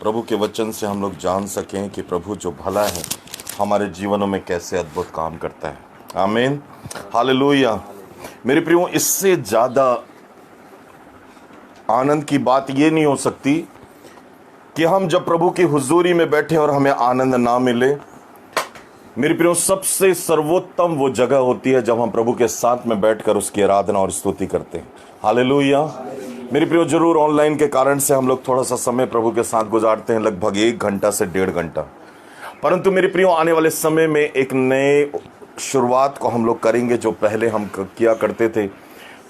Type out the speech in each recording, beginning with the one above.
प्रभु के वचन से हम लोग जान सकें कि प्रभु जो भला है हमारे जीवनों में कैसे अद्भुत काम करता है। आमीन, हालेलुया। मेरे प्रियो, इससे ज़्यादा आनंद की बात ये नहीं हो सकती कि हम जब प्रभु की हुजूरी में बैठे और हमें आनंद ना मिले। मेरे प्रियो, सबसे सर्वोत्तम वो जगह होती है जब हम प्रभु के साथ में बैठकर उसकी आराधना और स्तुति करते हैं। हालेलुया। मेरे प्रियो, जरूर ऑनलाइन के कारण से हम लोग थोड़ा सा समय प्रभु के साथ गुजारते हैं, लगभग 1 घंटा से 1.5 घंटा। परंतु मेरे प्रियो, आने वाले समय में एक नए शुरुआत को हम लोग करेंगे जो पहले हम किया करते थे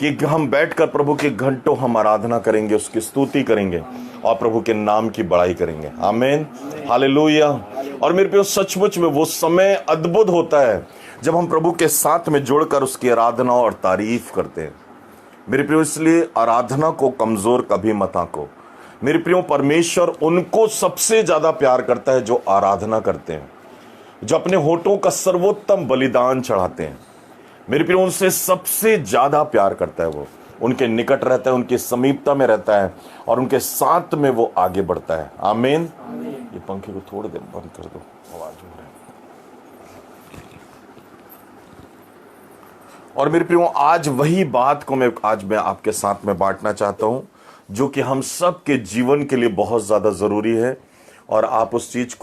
कि हम बैठकर प्रभु के घंटों हम आराधना करेंगे, उसकी स्तुति करेंगे और प्रभु के नाम की बड़ाई करेंगे। आमीन, हालेलुया। और मेरे प्रियो, सचमुच में वो समय अद्भुत होता है जब हम प्रभु के साथ में जुड़कर उसकी आराधना और तारीफ करते हैं। मेरे प्रियो, इसलिए आराधना को कमजोर कभी मत आंको। मेरे प्रियो, परमेश्वर उनको सबसे ज्यादा प्यार करता है जो आराधना करते हैं, जो अपने होठों का सर्वोत्तम बलिदान चढ़ाते हैं। मेरे प्रियो, उनसे सबसे ज्यादा प्यार करता है। वो उनके निकट रहता है, उनकी समीपता में रहता है और उनके साथ में वो आगे बढ़ता है। आमीन। ये पंखे को थोड़ी देर बंद कर दो, आवाज हो रही है। और मेरे प्रियो, आज वही बात को मैं आपके साथ में बांटना चाहता हूं जो कि हम सब के जीवन के लिए बहुत ज्यादा जरूरी है। और आप उस चीज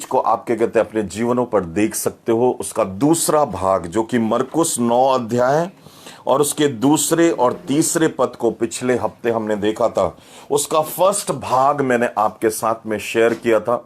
को आपके कहते हैं अपने जीवनों पर देख सकते हो। उसका दूसरा भाग जो कि मरकुस 9 अध्याय और उसके दूसरे और तीसरे पद को पिछले हफ्ते हमने देखा था, उसका फर्स्ट भाग मैंने आपके साथ में शेयर किया था।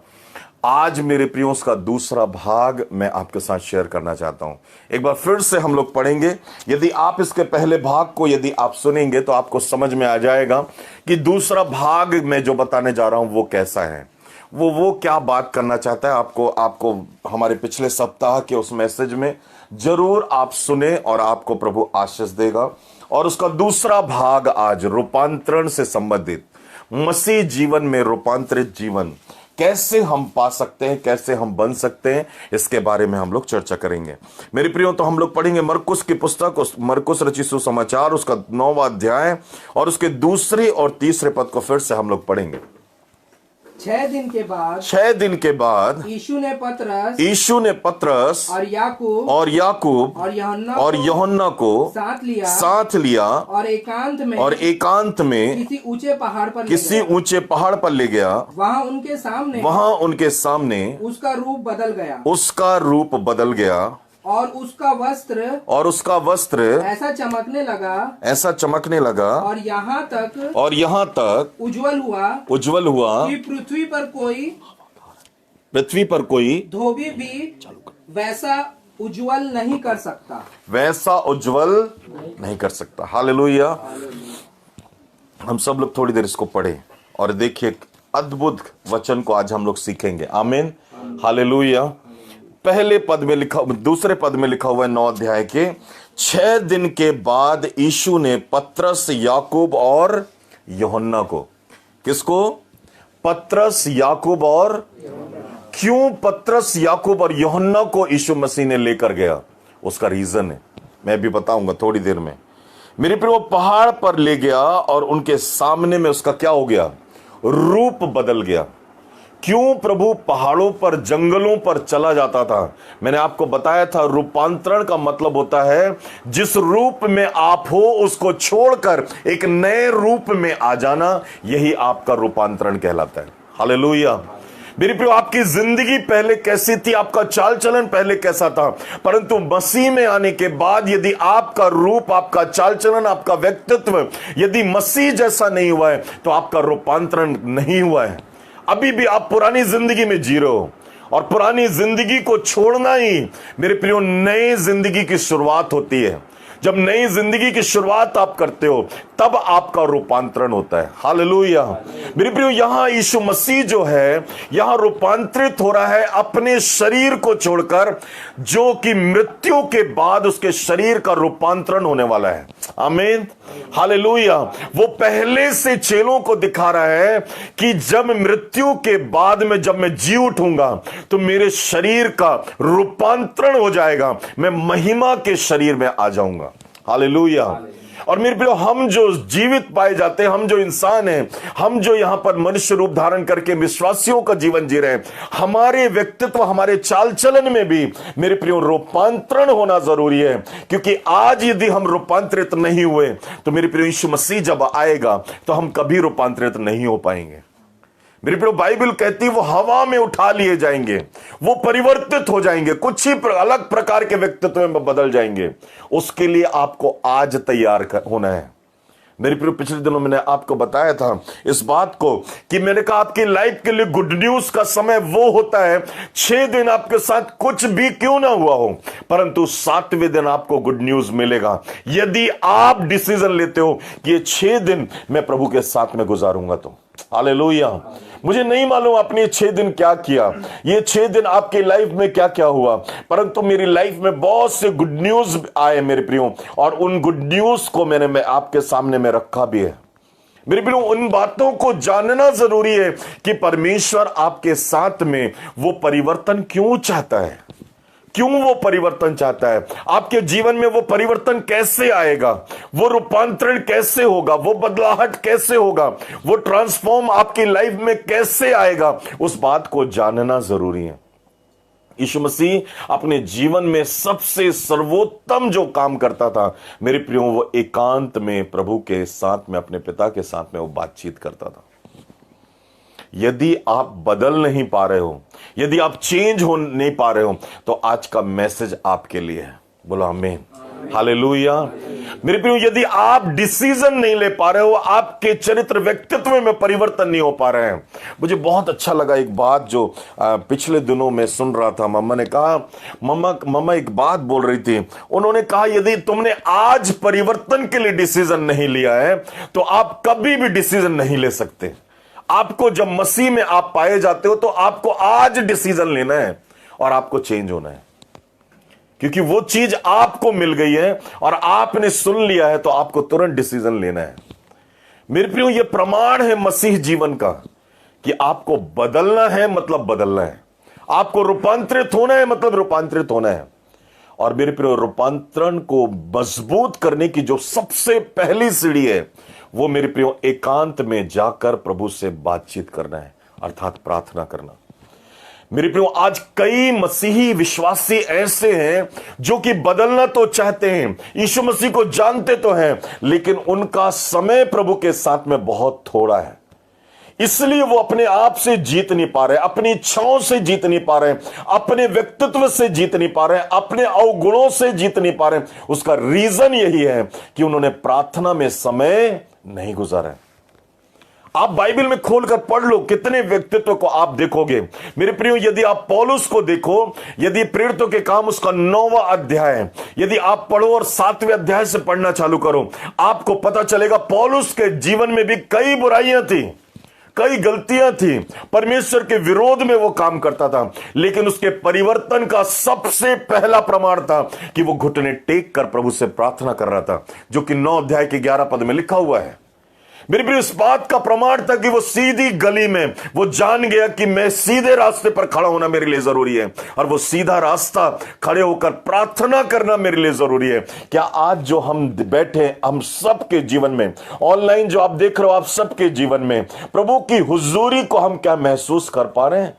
आज मेरे प्रियो, उसका दूसरा भाग मैं आपके साथ शेयर करना चाहता हूं। एक बार फिर से हम लोग पढ़ेंगे। यदि आप इसके पहले भाग को यदि आप सुनेंगे तो आपको समझ में आ जाएगा कि दूसरा भाग मैं जो बताने जा रहा हूं वो कैसा है, वो क्या बात करना चाहता है। आपको हमारे पिछले सप्ताह के उस मैसेज में जरूर आप सुने और आपको प्रभु आशीष देगा। और उसका दूसरा भाग आज रूपांतरण से संबंधित, मसीह जीवन में रूपांतरित जीवन कैसे हम पा सकते हैं, कैसे हम बन सकते हैं, इसके बारे में हम लोग चर्चा करेंगे। मेरे प्रियो, तो हम लोग पढ़ेंगे मरकुस की पुस्तक, मरकुस रचित सुसमाचार, उसका 9वां अध्याय और उसके दूसरे और तीसरे पद को फिर से हम लोग पढ़ेंगे। 6 दिन के बाद यीशु ने पतरस और याकूब और यूहन्ना को साथ लिया और एकांत में किसी ऊंचे पहाड़ पर ले गया। वहां उनके सामने उसका रूप बदल गया और उसका वस्त्र ऐसा चमकने लगा और यहाँ तक उज्जवल हुआ कि पृथ्वी पर कोई धोबी भी वैसा उज्जवल नहीं कर सकता। हालेलुया। हम सब लोग थोड़ी देर इसको पढ़े और देखिए, अद्भुत वचन को आज हम लोग सीखेंगे। आमीन, हालेलुया। पहले पद में दूसरे पद में लिखा हुआ है 9 अध्याय के 6 दिन के बाद यीशु ने पतरस, याकूब और यूहन्ना को, किसको? पतरस, याकूब और, क्यों पतरस, याकूब और यूहन्ना को यीशु मसीह ने लेकर गया? उसका रीजन है, मैं भी बताऊंगा थोड़ी देर में। मेरे प्रिय, वो पहाड़ पर ले गया और उनके सामने में उसका क्या हो गया? रूप बदल गया। क्यों प्रभु पहाड़ों पर, जंगलों पर चला जाता था? मैंने आपको बताया था, रूपांतरण का मतलब होता है जिस रूप में आप हो उसको छोड़कर एक नए रूप में आ जाना। यही आपका रूपांतरण कहलाता है। हालेलुया। मेरे प्रियो, आपकी जिंदगी पहले कैसी थी, आपका चाल चलन पहले कैसा था, परंतु मसीह में आने के बाद यदि आपका रूप, आपका चाल चलन, आपका व्यक्तित्व यदि मसीह जैसा नहीं हुआ है तो आपका रूपांतरण नहीं हुआ है। अभी भी आप पुरानी जिंदगी में जी रहे हो और पुरानी जिंदगी को छोड़ना ही मेरे प्रियो नई जिंदगी की शुरुआत होती है। जब नई जिंदगी की शुरुआत आप करते हो तब आपका रूपांतरण होता है। हालेलुया। मेरे प्रियो, यहां यीशु मसीह जो है यहां रूपांतरित हो रहा है अपने शरीर को छोड़कर, जो कि मृत्यु के बाद उसके शरीर का रूपांतरण होने वाला है। आमीन, हालेलुया। वो पहले से चेलों को दिखा रहा है कि जब मृत्यु के बाद में जब मैं जी उठूंगा तो मेरे शरीर का रूपांतरण हो जाएगा, मैं महिमा के शरीर में आ जाऊंगा। हालेलुया। और मेरे प्रियो, हम जो जीवित पाए जाते हैं, हम जो इंसान हैं, हम जो यहां पर मनुष्य रूप धारण करके विश्वासियों का जीवन जी रहे हैं, हमारे व्यक्तित्व, हमारे चाल चलन में भी मेरे प्रियो रूपांतरण होना जरूरी है। क्योंकि आज यदि हम रूपांतरित नहीं हुए तो मेरे प्रियो यीशु मसीह जब आएगा तो हम कभी रूपांतरित नहीं हो पाएंगे। मेरे प्रियो, बाइबल कहती है वो हवा में उठा लिए जाएंगे, वो परिवर्तित हो जाएंगे, कुछ ही अलग प्रकार के व्यक्तित्व में बदल जाएंगे। उसके लिए आपको आज तैयार होना है। मेरे प्रियो, पिछले दिनों मैंने आपको बताया था इस बात को कि मैंने कहा आपकी लाइफ के लिए गुड न्यूज का समय वो होता है, 6 दिन आपके साथ कुछ भी क्यों ना हुआ हो, परंतु 7वें दिन आपको गुड न्यूज मिलेगा यदि आप डिसीजन लेते हो कि ये 6 दिन मैं प्रभु के साथ में गुजारूंगा। तो हालेलुया। मुझे नहीं मालूम आपने ये 6 दिन क्या किया, ये 6 दिन आपके लाइफ में क्या क्या हुआ, परंतु मेरी लाइफ में बहुत से गुड न्यूज आए मेरे प्रियो, और उन गुड न्यूज को मैं आपके सामने में रखा भी है। मेरे प्रियो, उन बातों को जानना जरूरी है कि परमेश्वर आपके साथ में वो परिवर्तन क्यों चाहता है, क्यों वो परिवर्तन चाहता है, आपके जीवन में वो परिवर्तन कैसे आएगा, वो रूपांतरण कैसे होगा, वो बदलाहट कैसे होगा, वो ट्रांसफॉर्म आपकी लाइफ में कैसे आएगा, उस बात को जानना जरूरी है। यीशु मसीह अपने जीवन में सबसे सर्वोत्तम जो काम करता था मेरे प्रियो, वो एकांत में प्रभु के साथ में, अपने पिता के साथ में वो बातचीत करता था। यदि आप बदल नहीं पा रहे हो, यदि आप चेंज हो नहीं पा रहे हो, तो आज का मैसेज आपके लिए है। बोलो आमीन, हालेलुया। मेरे प्रियो, यदि आप डिसीजन नहीं ले पा रहे हो, आपके चरित्र व्यक्तित्व में परिवर्तन नहीं हो पा रहे हैं। मुझे बहुत अच्छा लगा एक बात जो पिछले दिनों में सुन रहा था। मम्मा ने कहा, मम्मा एक बात बोल रही थी, उन्होंने कहा यदि तुमने आज परिवर्तन के लिए डिसीजन नहीं लिया है तो आप कभी भी डिसीजन नहीं ले सकते। आपको जब मसीह में आप पाए जाते हो तो आपको आज डिसीजन लेना है और आपको चेंज होना है, क्योंकि वो चीज आपको मिल गई है और आपने सुन लिया है, तो आपको तुरंत डिसीजन लेना है। मेरे प्रियो, ये प्रमाण है मसीह जीवन का कि आपको बदलना है मतलब बदलना है, आपको रूपांतरित होना है मतलब रूपांतरित होना है। और मेरे प्रियो, रूपांतरण को मजबूत करने की जो सबसे पहली सीढ़ी है वो मेरे प्रियो एकांत में जाकर प्रभु से बातचीत करना है, अर्थात प्रार्थना करना। मेरे प्रियो, आज कई मसीही विश्वासी ऐसे हैं जो कि बदलना तो चाहते हैं, यीशु मसीह को जानते तो हैं, लेकिन उनका समय प्रभु के साथ में बहुत थोड़ा है। इसलिए वो अपने आप से जीत नहीं पा रहे, अपनी इच्छाओं से जीत नहीं पा रहे, अपने व्यक्तित्व से जीत नहीं पा रहे, अपने अवगुणों से जीत नहीं पा रहे। उसका रीजन यही है कि उन्होंने प्रार्थना में समय नहीं गुजारा। आप बाइबल में खोलकर पढ़ लो, कितने व्यक्तित्व को आप देखोगे। मेरे प्रियो, यदि आप पौलुस को देखो, यदि प्रेरितों के काम उसका 9वां अध्याय यदि आप पढ़ो और 7वें अध्याय से पढ़ना चालू करो, आपको पता चलेगा पौलुस के जीवन में भी कई बुराइयां थी, कई गलतियां थी, परमेश्वर के विरोध में वो काम करता था, लेकिन उसके परिवर्तन का सबसे पहला प्रमाण था कि वो घुटने टेक कर प्रभु से प्रार्थना कर रहा था, जो कि 9 अध्याय के 11 पद में लिखा हुआ है। मेरे प्रिय, इस बात का प्रमाण था कि वो सीधी गली में वो जान गया कि मैं सीधे रास्ते पर खड़ा होना मेरे लिए जरूरी है, और वो सीधा रास्ता खड़े होकर प्रार्थना करना मेरे लिए जरूरी है। क्या आज जो हम बैठे, हम सबके जीवन में, ऑनलाइन जो आप देख रहे हो, आप सबके जीवन में प्रभु की हुजूरी को हम क्या महसूस कर पा रहे हैं?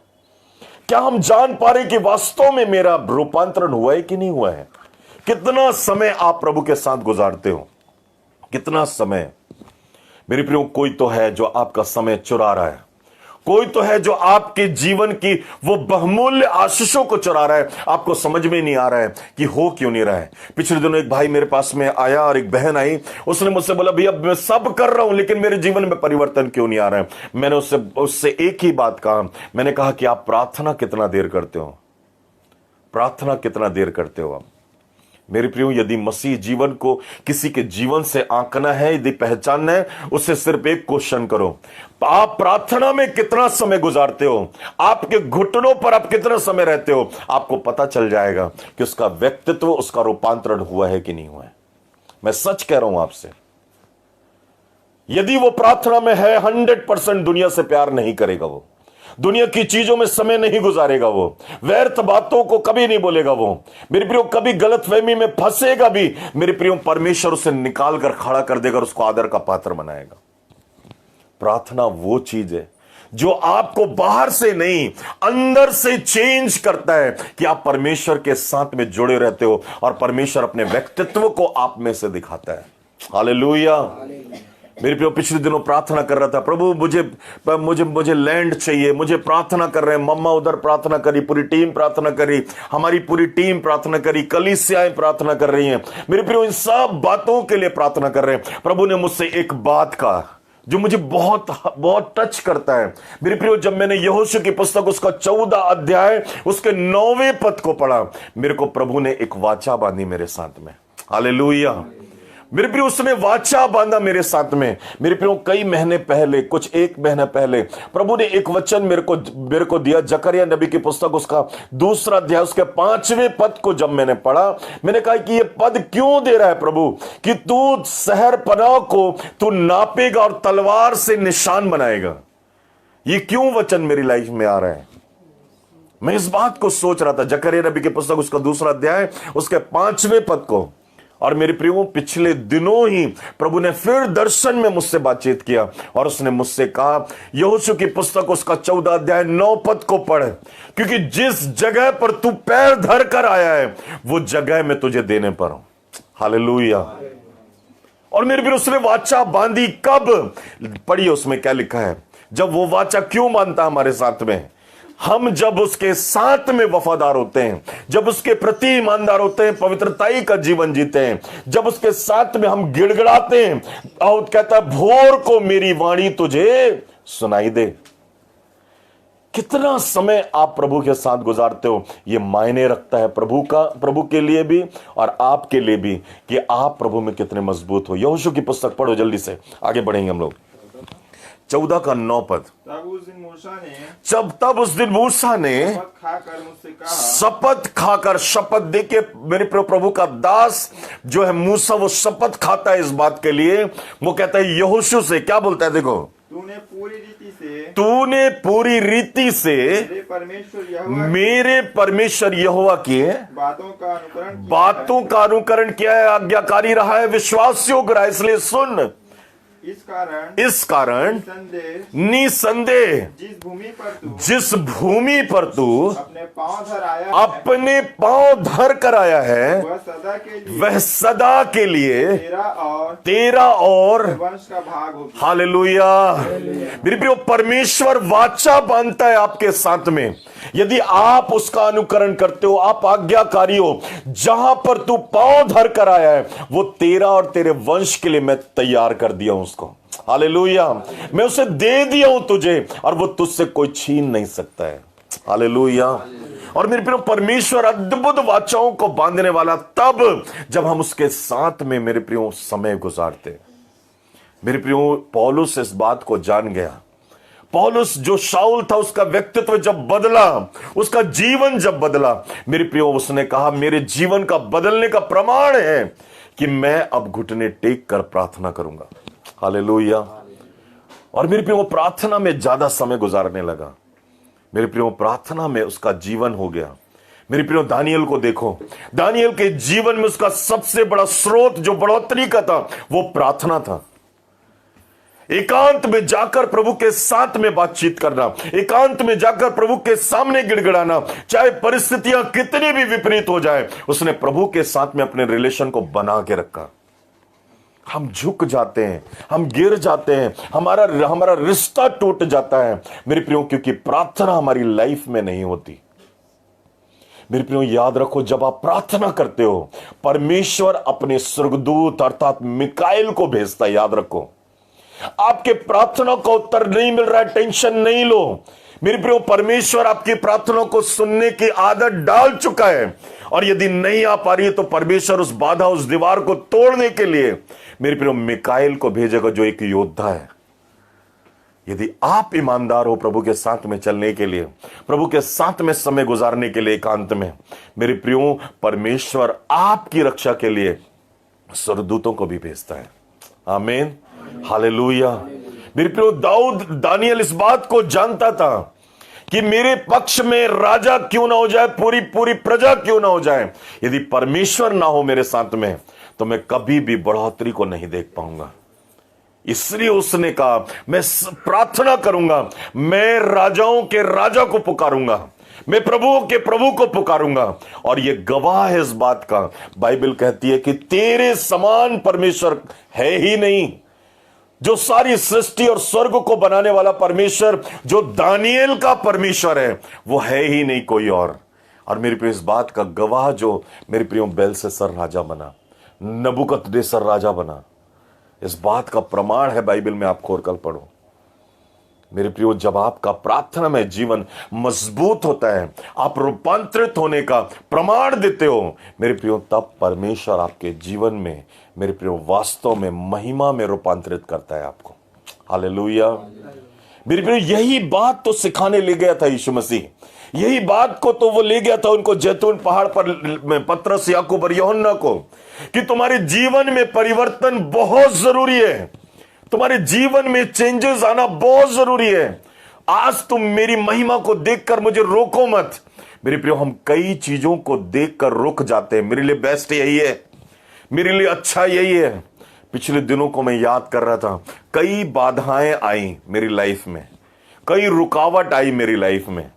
क्या हम जान पा रहे हैं कि वास्तव में मेरा रूपांतरण हुआ है कि नहीं हुआ है? कितना समय आप प्रभु के साथ गुजारते हो, कितना समय? मेरे प्रियो, कोई तो है जो आपका समय चुरा रहा है, कोई तो है जो आपके जीवन की वो बहुमूल्य आशीषों को चुरा रहा है। आपको समझ में नहीं आ रहा है कि हो क्यों नहीं रहा है। पिछले दिनों एक भाई मेरे पास में आया और एक बहन आई, उसने मुझसे बोला, भैया मैं सब कर रहा हूं लेकिन मेरे जीवन में परिवर्तन क्यों नहीं आ रहा है। मैंने उससे एक ही बात कहा, मैंने कहा कि आप प्रार्थना कितना देर करते हो, प्रार्थना कितना देर करते हो आप? मेरे प्रियो, यदि मसीह जीवन को किसी के जीवन से आंकना है, यदि पहचानना है, उससे सिर्फ एक क्वेश्चन करो, आप प्रार्थना में कितना समय गुजारते हो, आपके घुटनों पर आप कितना समय रहते हो? आपको पता चल जाएगा कि उसका व्यक्तित्व, उसका रूपांतरण हुआ है कि नहीं हुआ है। मैं सच कह रहा हूं आपसे, यदि वो प्रार्थना में है, 100% दुनिया से प्यार नहीं करेगा वो, दुनिया की चीजों में समय नहीं गुजारेगा, वो व्यर्थ बातों को कभी नहीं बोलेगा, वो मेरे प्रियो कभी गलतफहमी में फंसेगा भी, मेरे प्रियो परमेश्वर उसे निकाल कर खड़ा कर देगा और उसको आदर का पात्र बनाएगा। प्रार्थना वो चीज है जो आपको बाहर से नहीं अंदर से चेंज करता है कि आप परमेश्वर के साथ में जुड़े रहते हो और परमेश्वर अपने व्यक्तित्व को आप में से दिखाता है। हालेलुया। मेरे प्रियो पिछले दिनों प्रार्थना कर रहा था, प्रभु मुझे लैंड चाहिए, मुझे प्रार्थना कर रहे हैं। मम्मा उधर प्रार्थना करी, पूरी टीम प्रार्थना करी, हमारी पूरी टीम प्रार्थना करी, कलीसियाएं प्रार्थना कर रही हैं। मेरे प्रियो इन सब बातों के लिए प्रार्थना कर रहे हैं। प्रभु ने मुझसे एक बात कहा जो मुझे बहुत बहुत टच करता है। मेरे प्रियो जब मैंने यहोशू की पुस्तक उसका 14 अध्याय उसके 9वें पद को पढ़ा, मेरे को प्रभु ने एक वाचा बांधी मेरे साथ में। हालेलुया। मेरे प्रियो उसने वाचा बांधा मेरे साथ में। मेरे प्रियो कई महीने पहले, कुछ 1 महीना पहले प्रभु ने एक वचन मेरे को दिया। जकरिया नबी की पुस्तक उसका 2 अध्याय उसके 5वें पद को जब मैंने पढ़ा, मैंने कहा कि ये पद क्यों दे रहा है प्रभु, कि तू शहर पनाह को तू नापेगा और तलवार से निशान बनाएगा। ये क्यों वचन मेरी लाइफ में आ रहा है? मैं इस बात को सोच रहा था। जकरिया नबी की पुस्तक उसका 2 अध्याय उसके 5वें पद को। और मेरे प्रियो पिछले दिनों ही प्रभु ने फिर दर्शन में मुझसे बातचीत किया और उसने मुझसे कहा, यहोशू की पुस्तक उसका 14 अध्याय 9 पद को पढ़, क्योंकि जिस जगह पर तू पैर धर कर आया है वो जगह मैं तुझे देने पर हूं। हालेलुया। और मेरे प्रियो उसने वाचा बांधी कब? पढ़िए उसमें क्या लिखा है। जब वो वाचा क्यों बांधता हमारे साथ में? हम जब उसके साथ में वफादार होते हैं, जब उसके प्रति ईमानदार होते हैं, पवित्रताई का जीवन जीते हैं, जब उसके साथ में हम गिड़गिड़ाते हैं, और कहता है भोर को मेरी वाणी तुझे सुनाई दे। कितना समय आप प्रभु के साथ गुजारते हो, यह मायने रखता है प्रभु के लिए भी और आपके लिए भी, कि आप प्रभु में कितने मजबूत हो। यहोशू की पुस्तक पढ़ो, जल्दी से आगे बढ़ेंगे हम लोग। 14 का 9 पद। तब उस दिन मूसा ने शपथ खाकर, शपथ देके मेरे प्रभु का दास जो है मूसा, वो शपथ खाता है इस बात के लिए। वो कहता है यहोशू से, क्या बोलता है देखो, तूने पूरी रीति से मेरे परमेश्वर यहोवा की बातों का अनुकरण किया है, आज्ञाकारी रहा है, विश्वास योग्य रहा है। इसलिए सुन, इस कारण निसंदेह जिस भूमि पर तू अपने पांव धर कर आया है वह सदा के लिए तेरा और वंश का भाग होगी। हालेलुया। मेरे प्रियो परमेश्वर वाचा बांधता है आपके साथ में। यदि आप उसका अनुकरण करते हो, आप आज्ञाकारी हो, जहां पर तू पांव धर कर आया है वो तेरा और तेरे वंश के लिए मैं तैयार कर दिया हूं उसको। हालेलुया। मैं उसे दे दिया हूं तुझे और वो तुझसे कोई छीन नहीं सकता है। हालेलुया। और मेरे प्रियो परमेश्वर अद्भुत वाचाओं को बांधने वाला तब जब हम उसके साथ में मेरे प्रियो समय गुजारते। मेरे प्रियो पौलुस इस बात को जान गया। पौलुस जो शाऊल था उसका व्यक्तित्व जब बदला, उसका जीवन जब बदला, मेरे प्रियो उसने कहा मेरे जीवन का बदलने का प्रमाण है कि मैं अब घुटने टेक कर प्रार्थना करूंगा। हालेलुया। और मेरे प्रियो प्रार्थना में ज्यादा समय गुजारने लगा। मेरे प्रियो प्रार्थना में उसका जीवन हो गया। मेरे प्रियो दानियल को देखो, दानियल के जीवन में उसका सबसे बड़ा स्रोत जो बढ़ोतरी का था वो प्रार्थना था। एकांत में जाकर प्रभु के साथ में बातचीत करना, एकांत में जाकर प्रभु के सामने गिड़गिड़ाना, चाहे परिस्थितियां कितनी भी विपरीत हो जाए, उसने प्रभु के साथ में अपने रिलेशन को बना के रखा। हम झुक जाते हैं, हम गिर जाते हैं, हमारा रिश्ता टूट जाता है मेरे प्रियो, क्योंकि प्रार्थना हमारी लाइफ में नहीं होती। मेरे प्रियो याद रखो, जब आप प्रार्थना करते हो परमेश्वर अपने स्वर्गदूत अर्थात मिकाएल को भेजता है। याद रखो, आपके प्रार्थना का उत्तर नहीं मिल रहा है, टेंशन नहीं लो। मेरे प्रियो परमेश्वर आपकी प्रार्थना को सुनने की आदत डाल चुका है, और यदि नहीं आ पा रही है तो परमेश्वर उस बाधा, उस दीवार को तोड़ने के लिए मेरे प्रियो मिकाएल को भेजेगा जो एक योद्धा है। यदि आप ईमानदार हो प्रभु के साथ में चलने के लिए, प्रभु के साथ में समय गुजारने के लिए एकांत में, मेरे प्रियो परमेश्वर आपकी रक्षा के लिए स्वर्गदूतों को भी भेजता है। आमीन। हालेलुया। मेरे प्रियो दानियल इस बात को जानता था कि मेरे पक्ष में राजा क्यों ना हो जाए, पूरी पूरी प्रजा क्यों ना हो जाए, यदि परमेश्वर ना हो मेरे साथ में तो मैं कभी भी बढ़ोतरी को नहीं देख पाऊंगा। इसलिए उसने कहा मैं प्रार्थना करूंगा, मैं राजाओं के राजा को पुकारूंगा, मैं प्रभुओं के प्रभु को पुकारूंगा। और ये गवाह है इस बात का, बाइबल कहती है कि तेरे समान परमेश्वर है ही नहीं। जो सारी सृष्टि और स्वर्ग को बनाने वाला परमेश्वर, जो दानिएल का परमेश्वर है, वो है ही नहीं कोई और मेरे प्रिय इस बात का गवाह जो मेरे प्रियो बेलशस्सर राजा बना, नबूकदनेस्सर राजा बना, इस बात का प्रमाण है बाइबल में। आप खोलकर पढ़ो मेरे प्रियो, जब आपका प्रार्थना में जीवन मजबूत होता है, आप रूपांतरित होने का प्रमाण देते हो मेरे प्रियो, तब परमेश्वर आपके जीवन में मेरे प्रियो वास्तव में महिमा में रूपांतरित करता है आपको। हालेलुया। मेरे प्रियो, यही बात तो सिखाने ले गया था यीशु मसीह, यही बात को तो वो ले गया था उनको जैतून पहाड़ पर, पतरस, याकूब और यूहन्ना को, कि तुम्हारे जीवन में परिवर्तन बहुत जरूरी है, तुम्हारे जीवन में चेंजेस आना बहुत जरूरी है। आज तुम मेरी महिमा को देखकर मुझे रोको मत। मेरे प्रियो, हम कई चीजों को देखकर रुक जाते हैं। मेरे लिए बेस्ट यही है, मेरे लिए अच्छा यही है। पिछले दिनों को मैं याद कर रहा था, कई बाधाएं आई मेरी लाइफ में, कई रुकावट आई मेरी लाइफ में,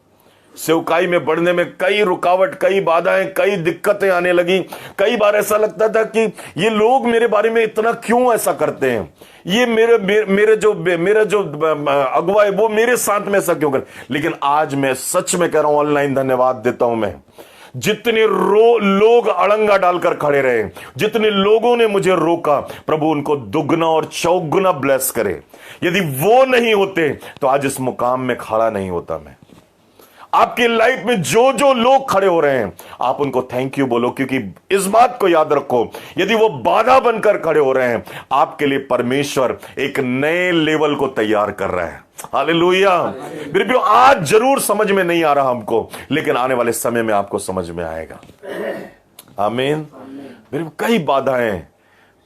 सेवकाई में बढ़ने में कई रुकावट, कई बाधाएं, कई दिक्कतें आने लगी। कई बार ऐसा लगता था कि ये लोग मेरे बारे में इतना क्यों ऐसा करते हैं, ये मेरे जो अगुवा है वो मेरे साथ में ऐसा क्यों कर। लेकिन आज मैं सच में कह रहा हूं, ऑनलाइन धन्यवाद देता हूं मैं, जितने लोग अड़ंगा डालकर खड़े रहे, जितने लोगों ने मुझे रोका, प्रभु उनको दुगना और चौगुना ब्लेस करे। यदि वो नहीं होते तो आज इस मुकाम में खड़ा नहीं होता मैं। आपकी लाइफ में जो जो लोग खड़े हो रहे हैं, आप उनको थैंक यू बोलो, क्योंकि इस बात को याद रखो, यदि वो बाधा बनकर खड़े हो रहे हैं, आपके लिए परमेश्वर एक नए लेवल को तैयार कर रहा है। हालेलुया। मेरे प्रियो, आज जरूर समझ में नहीं आ रहा हमको, लेकिन आने वाले समय में आपको समझ में आएगा। आमीन। मेरे कई बाधाएं,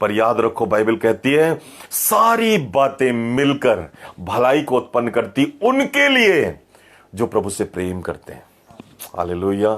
पर याद रखो बाइबल कहती है सारी बातें मिलकर भलाई को उत्पन्न करती उनके लिए जो प्रभु से प्रेम करते हैं। हालेलुया।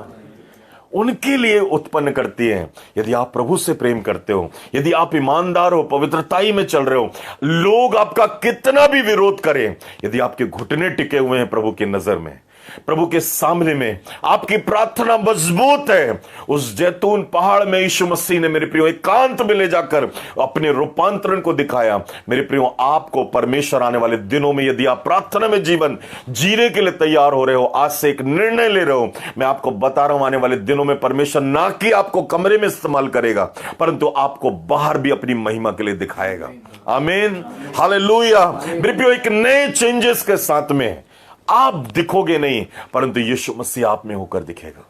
उनके लिए उत्पन्न करती हैं। यदि आप प्रभु से प्रेम करते हो, यदि आप ईमानदार हो, पवित्रताई में चल रहे हो, लोग आपका कितना भी विरोध करें, यदि आपके घुटने टिके हुए हैं प्रभु की नजर में, प्रभु के सामने में आपकी प्रार्थना मजबूत है, उस जैतून पहाड़ में यीशु मसीह ने मेरे प्रियो एकांत में ले जाकर अपने रूपांतरण को दिखाया। मेरे प्रियो, आपको परमेश्वर आने वाले दिनों में, यदि आप प्रार्थना में जीवन जीने के लिए तैयार हो रहे हो, आज से एक निर्णय ले रहे हो, मैं आपको बता रहा हूं, आने वाले दिनों में परमेश्वर ना कि आपको कमरे में इस्तेमाल करेगा, परंतु आपको बाहर भी अपनी महिमा के लिए दिखाएगा। आमीन। हालेलुया। मेरे प्रियो, एक नए चेंजेस के साथ में आप दिखोगे नहीं, परंतु यीशु मसीह आप में होकर दिखेगा।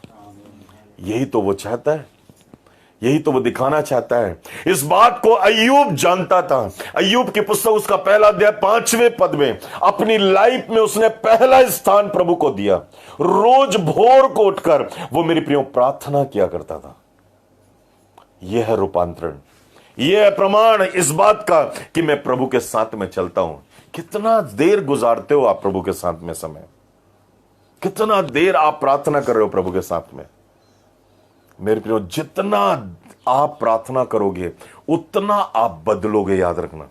यही तो वो चाहता है, यही तो वो दिखाना चाहता है। इस बात को अय्यूब जानता था। अय्यूब की पुस्तक उसका पहला अध्याय 5वें पद में अपनी लाइफ में उसने पहला स्थान प्रभु को दिया। रोज भोर को उठकर वो मेरे प्रियो प्रार्थना किया करता था। यह है रूपांतरण, यह है प्रमाण इस बात का कि मैं प्रभु के साथ में चलता हूं। कितना देर गुजारते हो आप प्रभु के साथ में समय, कितना देर आप प्रार्थना कर रहे हो प्रभु के साथ में। मेरे प्रियो, जितना आप प्रार्थना करोगे उतना आप बदलोगे। याद रखना,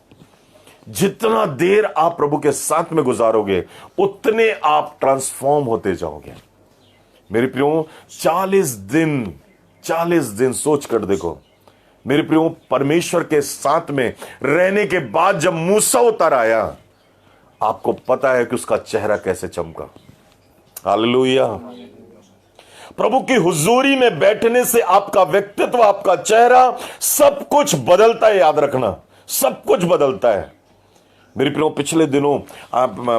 जितना देर आप प्रभु के साथ में गुजारोगे उतने आप ट्रांसफॉर्म होते जाओगे। मेरे प्रियो, 40 दिन सोच कर देखो मेरे प्रियो, परमेश्वर के साथ में रहने के बाद जब मूसा उतर आया, आपको पता है कि उसका चेहरा कैसे चमका। हालेलुया। प्रभु की हुजूरी में बैठने से आपका व्यक्तित्व, आपका चेहरा, सब कुछ बदलता है। याद रखना, सब कुछ बदलता है। मेरे प्रियो, पिछले दिनों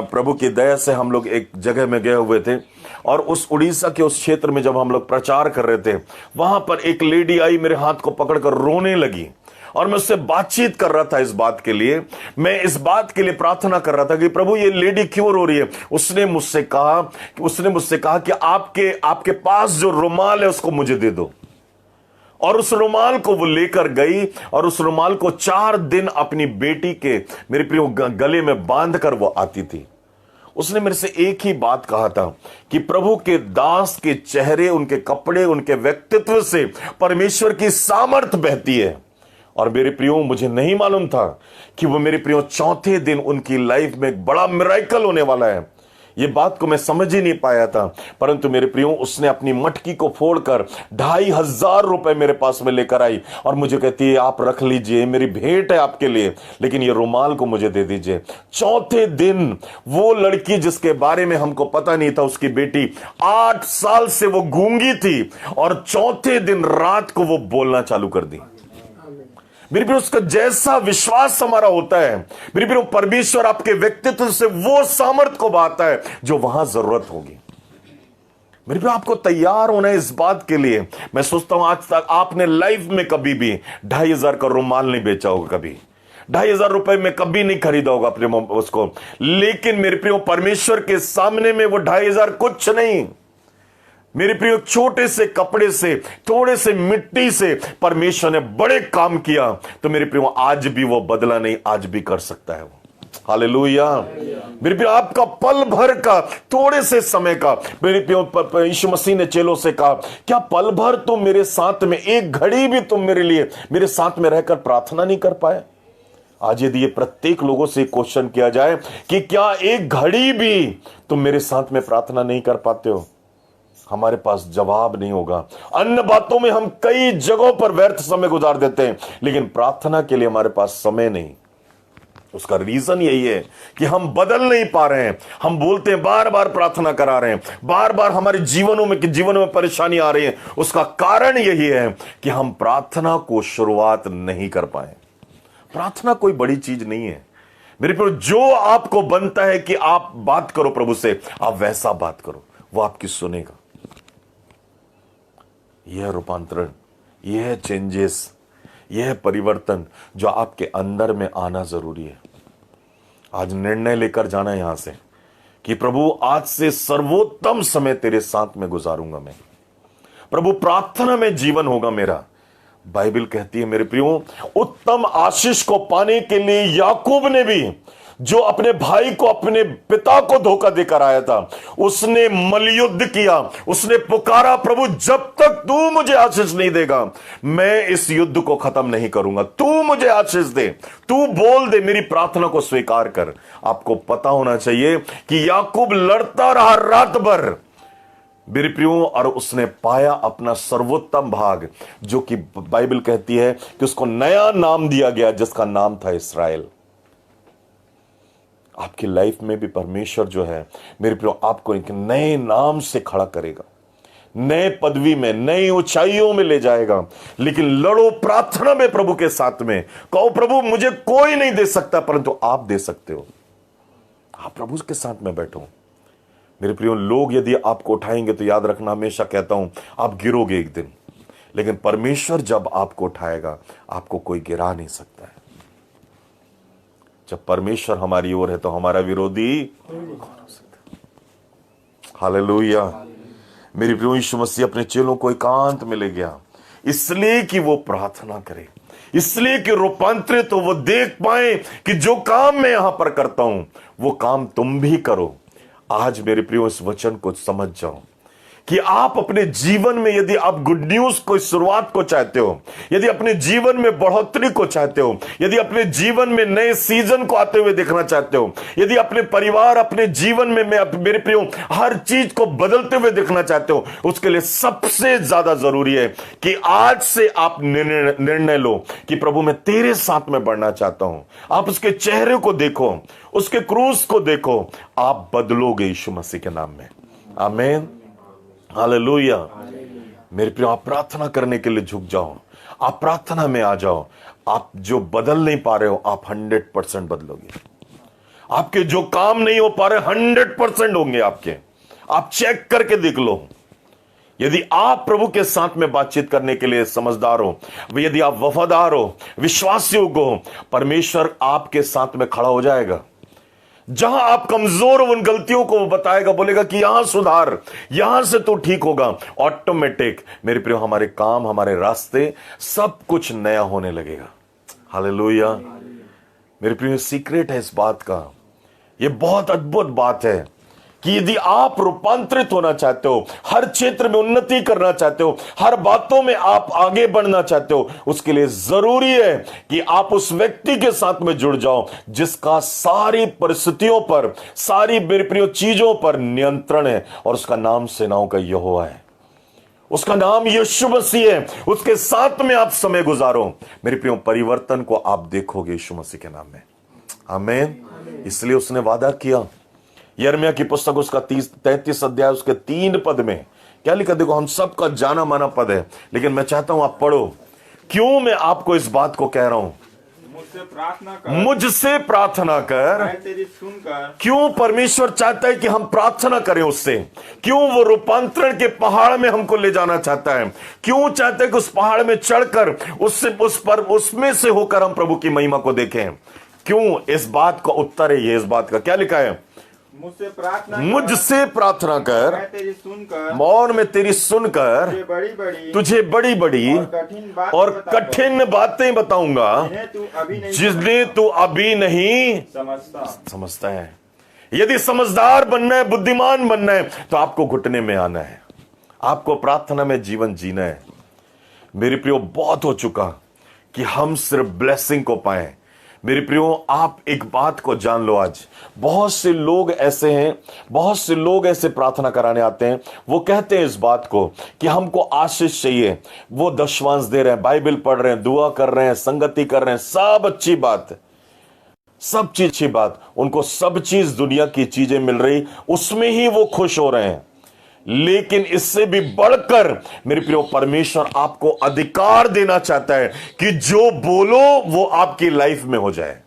प्रभु की दया से हम लोग एक जगह में गए हुए थे, और उस उड़ीसा के उस क्षेत्र में जब हम लोग प्रचार कर रहे थे, वहां पर एक लेडी आई, मेरे हाथ को पकड़कर रोने लगी, और मैं उससे बातचीत कर रहा था। इस बात के लिए, मैं इस बात के लिए प्रार्थना कर रहा था कि प्रभु ये लेडी क्यों रो रही है। उसने मुझसे कहा कि आपके पास जो रुमाल है उसको मुझे दे दो। और उस रुमाल को वो लेकर गई, और उस रुमाल को 4 दिन अपनी बेटी के, मेरे प्रियो, गले में बांध कर वो आती थी। उसने मेरे से एक ही बात कहा था कि प्रभु के दास के चेहरे, उनके कपड़े, उनके व्यक्तित्व से परमेश्वर की सामर्थ बहती है। और मेरे प्रियो, मुझे नहीं मालूम था कि वो मेरे प्रियो चौथे दिन उनकी लाइफ में एक बड़ा मिरेकल होने वाला है। ये बात को मैं समझ ही नहीं पाया था, परंतु मेरे प्रियो, उसने अपनी मटकी को फोड़कर 2,500 रुपए मेरे पास में लेकर आई और मुझे कहती है, आप रख लीजिए, मेरी भेंट है आपके लिए, लेकिन ये रुमाल को मुझे दे दीजिए। चौथे दिन वो लड़की, जिसके बारे में हमको पता नहीं था, उसकी बेटी 8 साल से वो गूंगी थी और चौथे दिन रात को वो बोलना चालू कर दी। मेरे प्रियो, उसका जैसा विश्वास हमारा होता है, मेरे प्रियो, परमेश्वर आपके व्यक्तित्व से वो सामर्थ को बांटता है जो वहां जरूरत होगी। मेरे प्रियो, आपको तैयार होना है इस बात के लिए। मैं सोचता हूं आज तक आपने लाइफ में कभी भी 2,500 का रुमाल नहीं बेचा होगा, कभी 2,500 रुपए में कभी नहीं खरीदा होगा अपने उसको, लेकिन मेरे प्रियो, परमेश्वर के सामने में वो 2,500 कुछ नहीं। मेरे प्रियो, छोटे से कपड़े से, थोड़े से मिट्टी से परमेश्वर ने बड़े काम किया, तो मेरे प्रियो, आज भी वो बदला नहीं, आज भी कर सकता है वो। हालेलुया। मेरे प्रियो, आपका पल भर का, थोड़े से समय का, मेरे प्रियो, यीशु मसीह ने चेलों से कहा, क्या पल भर तुम मेरे साथ में, एक घड़ी भी तुम मेरे लिए, मेरे साथ में रहकर प्रार्थना नहीं कर पाए? आज यदि ये प्रत्येक लोगों से क्वेश्चन किया जाए कि क्या एक घड़ी भी तुम मेरे साथ में प्रार्थना नहीं कर पाते हो, हमारे पास जवाब नहीं होगा। अन्य बातों में हम कई जगहों पर व्यर्थ समय गुजार देते हैं, लेकिन प्रार्थना के लिए हमारे पास समय नहीं। उसका रीजन यही है कि हम बदल नहीं पा रहे हैं। हम बोलते हैं, बार बार प्रार्थना करा रहे हैं, बार बार हमारे जीवन में परेशानी आ रही है। उसका कारण यही है कि हम प्रार्थना को शुरुआत नहीं कर पाए। प्रार्थना कोई बड़ी चीज नहीं है मेरे प्रिय। जो आपको बनता है कि आप बात करो प्रभु से, आप वैसा बात करो, वो आपकी सुनेगा। यह रूपांतरण, यह चेंजेस, यह परिवर्तन जो आपके अंदर में आना जरूरी है। आज निर्णय लेकर जाना है यहां से कि प्रभु, आज से सर्वोत्तम समय तेरे साथ में गुजारूंगा मैं। प्रभु, प्रार्थना में जीवन होगा मेरा। बाइबल कहती है मेरे प्रियो, उत्तम आशीष को पाने के लिए याकूब ने भी, जो अपने भाई को, अपने पिता को धोखा देकर आया था, उसने मलयुद्ध किया। उसने पुकारा, प्रभु, जब तक तू मुझे आशीष नहीं देगा, मैं इस युद्ध को खत्म नहीं करूंगा। तू मुझे आशीष दे, तू बोल दे, मेरी प्रार्थना को स्वीकार कर। आपको पता होना चाहिए कि याकूब लड़ता रहा रात भर मेरे प्रियो, और उसने पाया अपना सर्वोत्तम भाग, जो कि बाइबल कहती है कि उसको नया नाम दिया गया, जिसका नाम था इस्राएल। आपकी लाइफ में भी परमेश्वर जो है मेरे प्रियो, आपको एक नए नाम से खड़ा करेगा, नए पदवी में, नई ऊंचाइयों में ले जाएगा। लेकिन लड़ो प्रार्थना में प्रभु के साथ में। कहो, प्रभु, मुझे कोई नहीं दे सकता, परंतु आप दे सकते हो। आप प्रभु के साथ में बैठो मेरे प्रियो। लोग यदि आपको उठाएंगे तो याद रखना, हमेशा कहता हूं, आप गिरोगे एक दिन, लेकिन परमेश्वर जब आपको उठाएगा, आपको कोई गिरा नहीं सकता है। जब परमेश्वर हमारी ओर है तो हमारा विरोधी कौन हो सकता? हालेलुया। मेरे प्रियो, यीशु मसीह अपने चेलों को एकांत में ले गया, इसलिए कि वो प्रार्थना करे, इसलिए कि रूपांतरित तो वो देख पाए कि जो काम मैं यहां पर करता हूं, वो काम तुम भी करो। आज मेरे प्रियो, इस वचन को समझ जाओ कि आप अपने जीवन में, यदि आप गुड न्यूज को, शुरुआत को चाहते हो, यदि अपने जीवन में बढ़ोतरी को चाहते हो, यदि अपने जीवन में नए सीजन को आते हुए देखना चाहते हो, यदि अपने परिवार, अपने जीवन में मेरे प्रियो हर चीज को बदलते हुए देखना चाहते हो, उसके लिए सबसे ज्यादा जरूरी है कि आज से आप निर्णय लो कि प्रभु, मैं तेरे साथ में बढ़ना चाहता हूं। आप उसके चेहरे को देखो, उसके क्रूस को देखो, आप बदलोगे यीशु मसीह के नाम में। आमीन, हालेलुया। मेरे प्रियो, आप प्रार्थना करने के लिए झुक जाओ, आप प्रार्थना में आ जाओ। आप जो बदल नहीं पा रहे हो, आप 100% बदलोगे। आपके जो काम नहीं हो पा रहे, 100% होंगे आपके। आप चेक करके देख लो। यदि आप प्रभु के साथ में बातचीत करने के लिए समझदार हो, यदि आप वफादार हो, विश्वासी हो, परमेश्वर आपके साथ में खड़ा हो जाएगा। जहां आप कमजोर हो, उन गलतियों को वो बताएगा, बोलेगा कि यहां सुधार, यहां से तो ठीक होगा। ऑटोमेटिक मेरे प्रियो, हमारे काम, हमारे रास्ते, सब कुछ नया होने लगेगा। हालेलुया। मेरे प्रियो, सीक्रेट है इस बात का ये बहुत अद्भुत बात है कि यदि आप रूपांतरित होना चाहते हो, हर क्षेत्र में उन्नति करना चाहते हो, हर बातों में आप आगे बढ़ना चाहते हो, उसके लिए जरूरी है कि आप उस व्यक्ति के साथ में जुड़ जाओ जिसका सारी परिस्थितियों पर, सारी बेरप्रिय चीजों पर नियंत्रण है, और उसका नाम सेनाओं का यहोवा है, उसका नाम यीशु मसीह है। उसके साथ में आप समय गुजारो, मेरे प्रियो, परिवर्तन को आप देखोगे यीशु मसीह के नाम में। आमीन। इसलिए उसने वादा किया, यिर्मयाह की पुस्तक उसका 33 अध्याय उसके 3 पद में क्या लिखा, देखो, हम सबका जाना माना पद है, लेकिन मैं चाहता हूं आप पढ़ो। क्यों मैं आपको इस बात को कह रहा हूं? मुझसे प्रार्थना कर, मुझसे प्रार्थना कर। मैं तेरी सुनकर। क्यों परमेश्वर चाहता है कि हम प्रार्थना करें उससे? क्यों वो रूपांतरण के पहाड़ में हमको ले जाना चाहता है? क्यों चाहता है कि उस पहाड़ में चढ़कर उसमें से होकर हम प्रभु की महिमा को देखें? क्यों? इस बात का उत्तर है ये, इस बात का क्या लिखा है? मुझसे प्रार्थना कर, मुझसे प्रार्थना कर, मैं तेरी सुनकर, और मैं तेरी सुनकर तुझे बड़ी बड़ी और कठिन बातें बताऊंगा जिन्हें तू अभी नहीं समझता है। यदि समझदार बनना है, बुद्धिमान बनना है, तो आपको घुटने में आना है, आपको प्रार्थना में जीवन जीना है। मेरे प्रियो, बहुत हो चुका कि हम सिर्फ ब्लेसिंग को पाएं। मेरे प्रियो, आप एक बात को जान लो, आज बहुत से लोग ऐसे हैं, बहुत से लोग ऐसे प्रार्थना कराने आते हैं, वो कहते हैं इस बात को कि हमको आशीष चाहिए। वो दशवांश दे रहे हैं, बाइबल पढ़ रहे हैं, दुआ कर रहे हैं, संगति कर रहे हैं, सब अच्छी बात है, सब चीज अच्छी बात, उनको सब चीज दुनिया की चीजें मिल रही, उसमें ही वो खुश हो रहे हैं। लेकिन इससे भी बढ़कर मेरे प्रियो, परमेश्वर आपको अधिकार देना चाहता है कि जो बोलो वो आपकी लाइफ में हो जाए।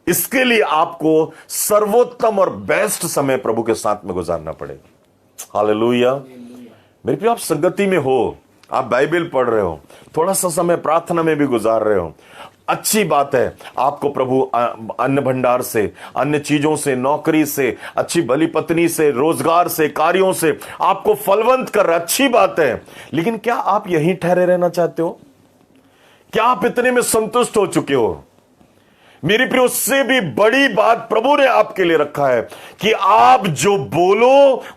इसके लिए आपको सर्वोत्तम और बेस्ट समय प्रभु के साथ में गुजारना पड़ेगा। हालेलुया। मेरे प्रियो, आप संगति में हो, आप बाइबल पढ़ रहे हो, थोड़ा सा समय प्रार्थना में भी गुजार रहे हो, अच्छी बात है। आपको प्रभु अन्न भंडार से, अन्य चीजों से, नौकरी से, अच्छी भली पत्नी से, रोजगार से, कार्यों से आपको फलवंत कर रहा है, अच्छी बात है। लेकिन क्या आप यहीं ठहरे रहना चाहते हो? क्या आप इतने में संतुष्ट हो चुके हो? मेरी प्रिय, उससे भी बड़ी बात प्रभु ने आपके लिए रखा है कि आप जो बोलो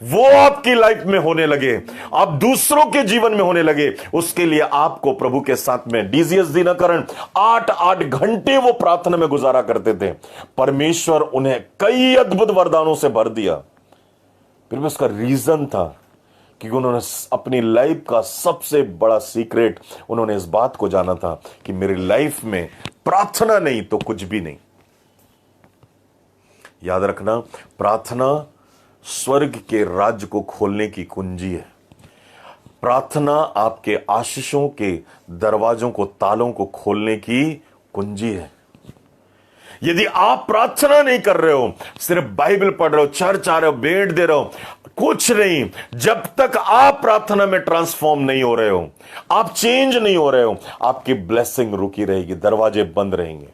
वो आपकी लाइफ में होने लगे, आप दूसरों के जीवन में होने लगे। उसके लिए आपको प्रभु के साथ में डीजीएस दिनकरण 8-8 घंटे वो प्रार्थना में गुजारा करते थे। परमेश्वर उन्हें कई अद्भुत वरदानों से भर दिया। फिर भी उसका रीजन था कि उन्होंने अपनी लाइफ का सबसे बड़ा सीक्रेट, उन्होंने इस बात को जाना था कि मेरी लाइफ में प्रार्थना नहीं तो कुछ भी नहीं। याद रखना, प्रार्थना स्वर्ग के राज्य को खोलने की कुंजी है। प्रार्थना आपके आशीषों के दरवाजों को, तालों को खोलने की कुंजी है। यदि आप प्रार्थना नहीं कर रहे हो, सिर्फ बाइबल पढ़ रहे हो, चर्च आ रहे हो, भेंट दे रहे हो, कुछ नहीं, जब तक आप प्रार्थना में ट्रांसफॉर्म नहीं हो रहे हो, आप चेंज नहीं हो रहे हो, आपकी ब्लेसिंग रुकी रहेगी, दरवाजे बंद रहेंगे।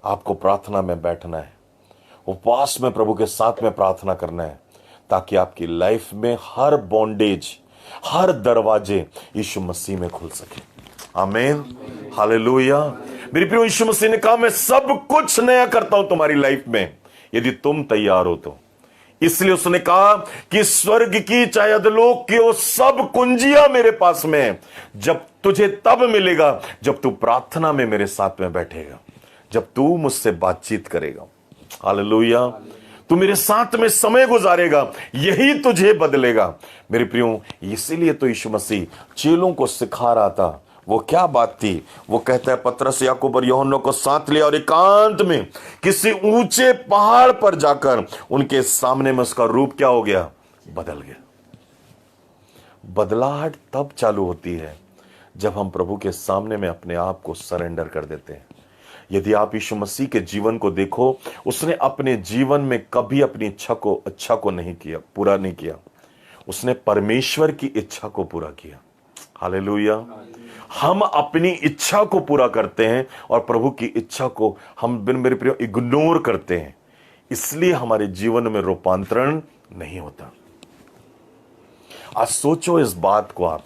आपको प्रार्थना में बैठना है, उपवास में प्रभु के साथ में प्रार्थना करना है, ताकि आपकी लाइफ में हर बॉन्डेज, हर दरवाजे यीशु मसीह में खुल सके। आमीन, हालेलुया। मेरे प्रिय, यीशु मसीह ने कहा, मैं सब कुछ नया करता हूं तुम्हारी लाइफ में, यदि तुम तैयार हो तो। इसलिए उसने कहा कि स्वर्ग की चाहे अधोलोक की, वो सब कुंजियां मेरे पास में है। जब तुझे तब मिलेगा जब तू प्रार्थना में मेरे साथ में बैठेगा, जब तू मुझसे बातचीत करेगा। हालेलुया। तू मेरे साथ में समय गुजारेगा, यही तुझे बदलेगा। मेरे प्रियो, इसीलिए तो यीशु मसीह चेलों को सिखा रहा था। वो क्या बात थी? वो कहता है, पतरस, याकूब और यूहन्ना को साथ लिया और एकांत में किसी ऊंचे पहाड़ पर जाकर उनके सामने में उसका रूप क्या हो गया? बदल गया। बदलाहट तब चालू होती है जब हम प्रभु के सामने में अपने आप को सरेंडर कर देते हैं। यदि आप यीशु मसीह के जीवन को देखो, उसने अपने जीवन में कभी अपनी इच्छा को नहीं किया, पूरा नहीं किया। उसने परमेश्वर की इच्छा को पूरा किया। हालेलुया। हम अपनी इच्छा को पूरा करते हैं और प्रभु की इच्छा को हम मेरे प्रिय इग्नोर करते हैं, इसलिए हमारे जीवन में रूपांतरण नहीं होता। आज सोचो इस बात को आप,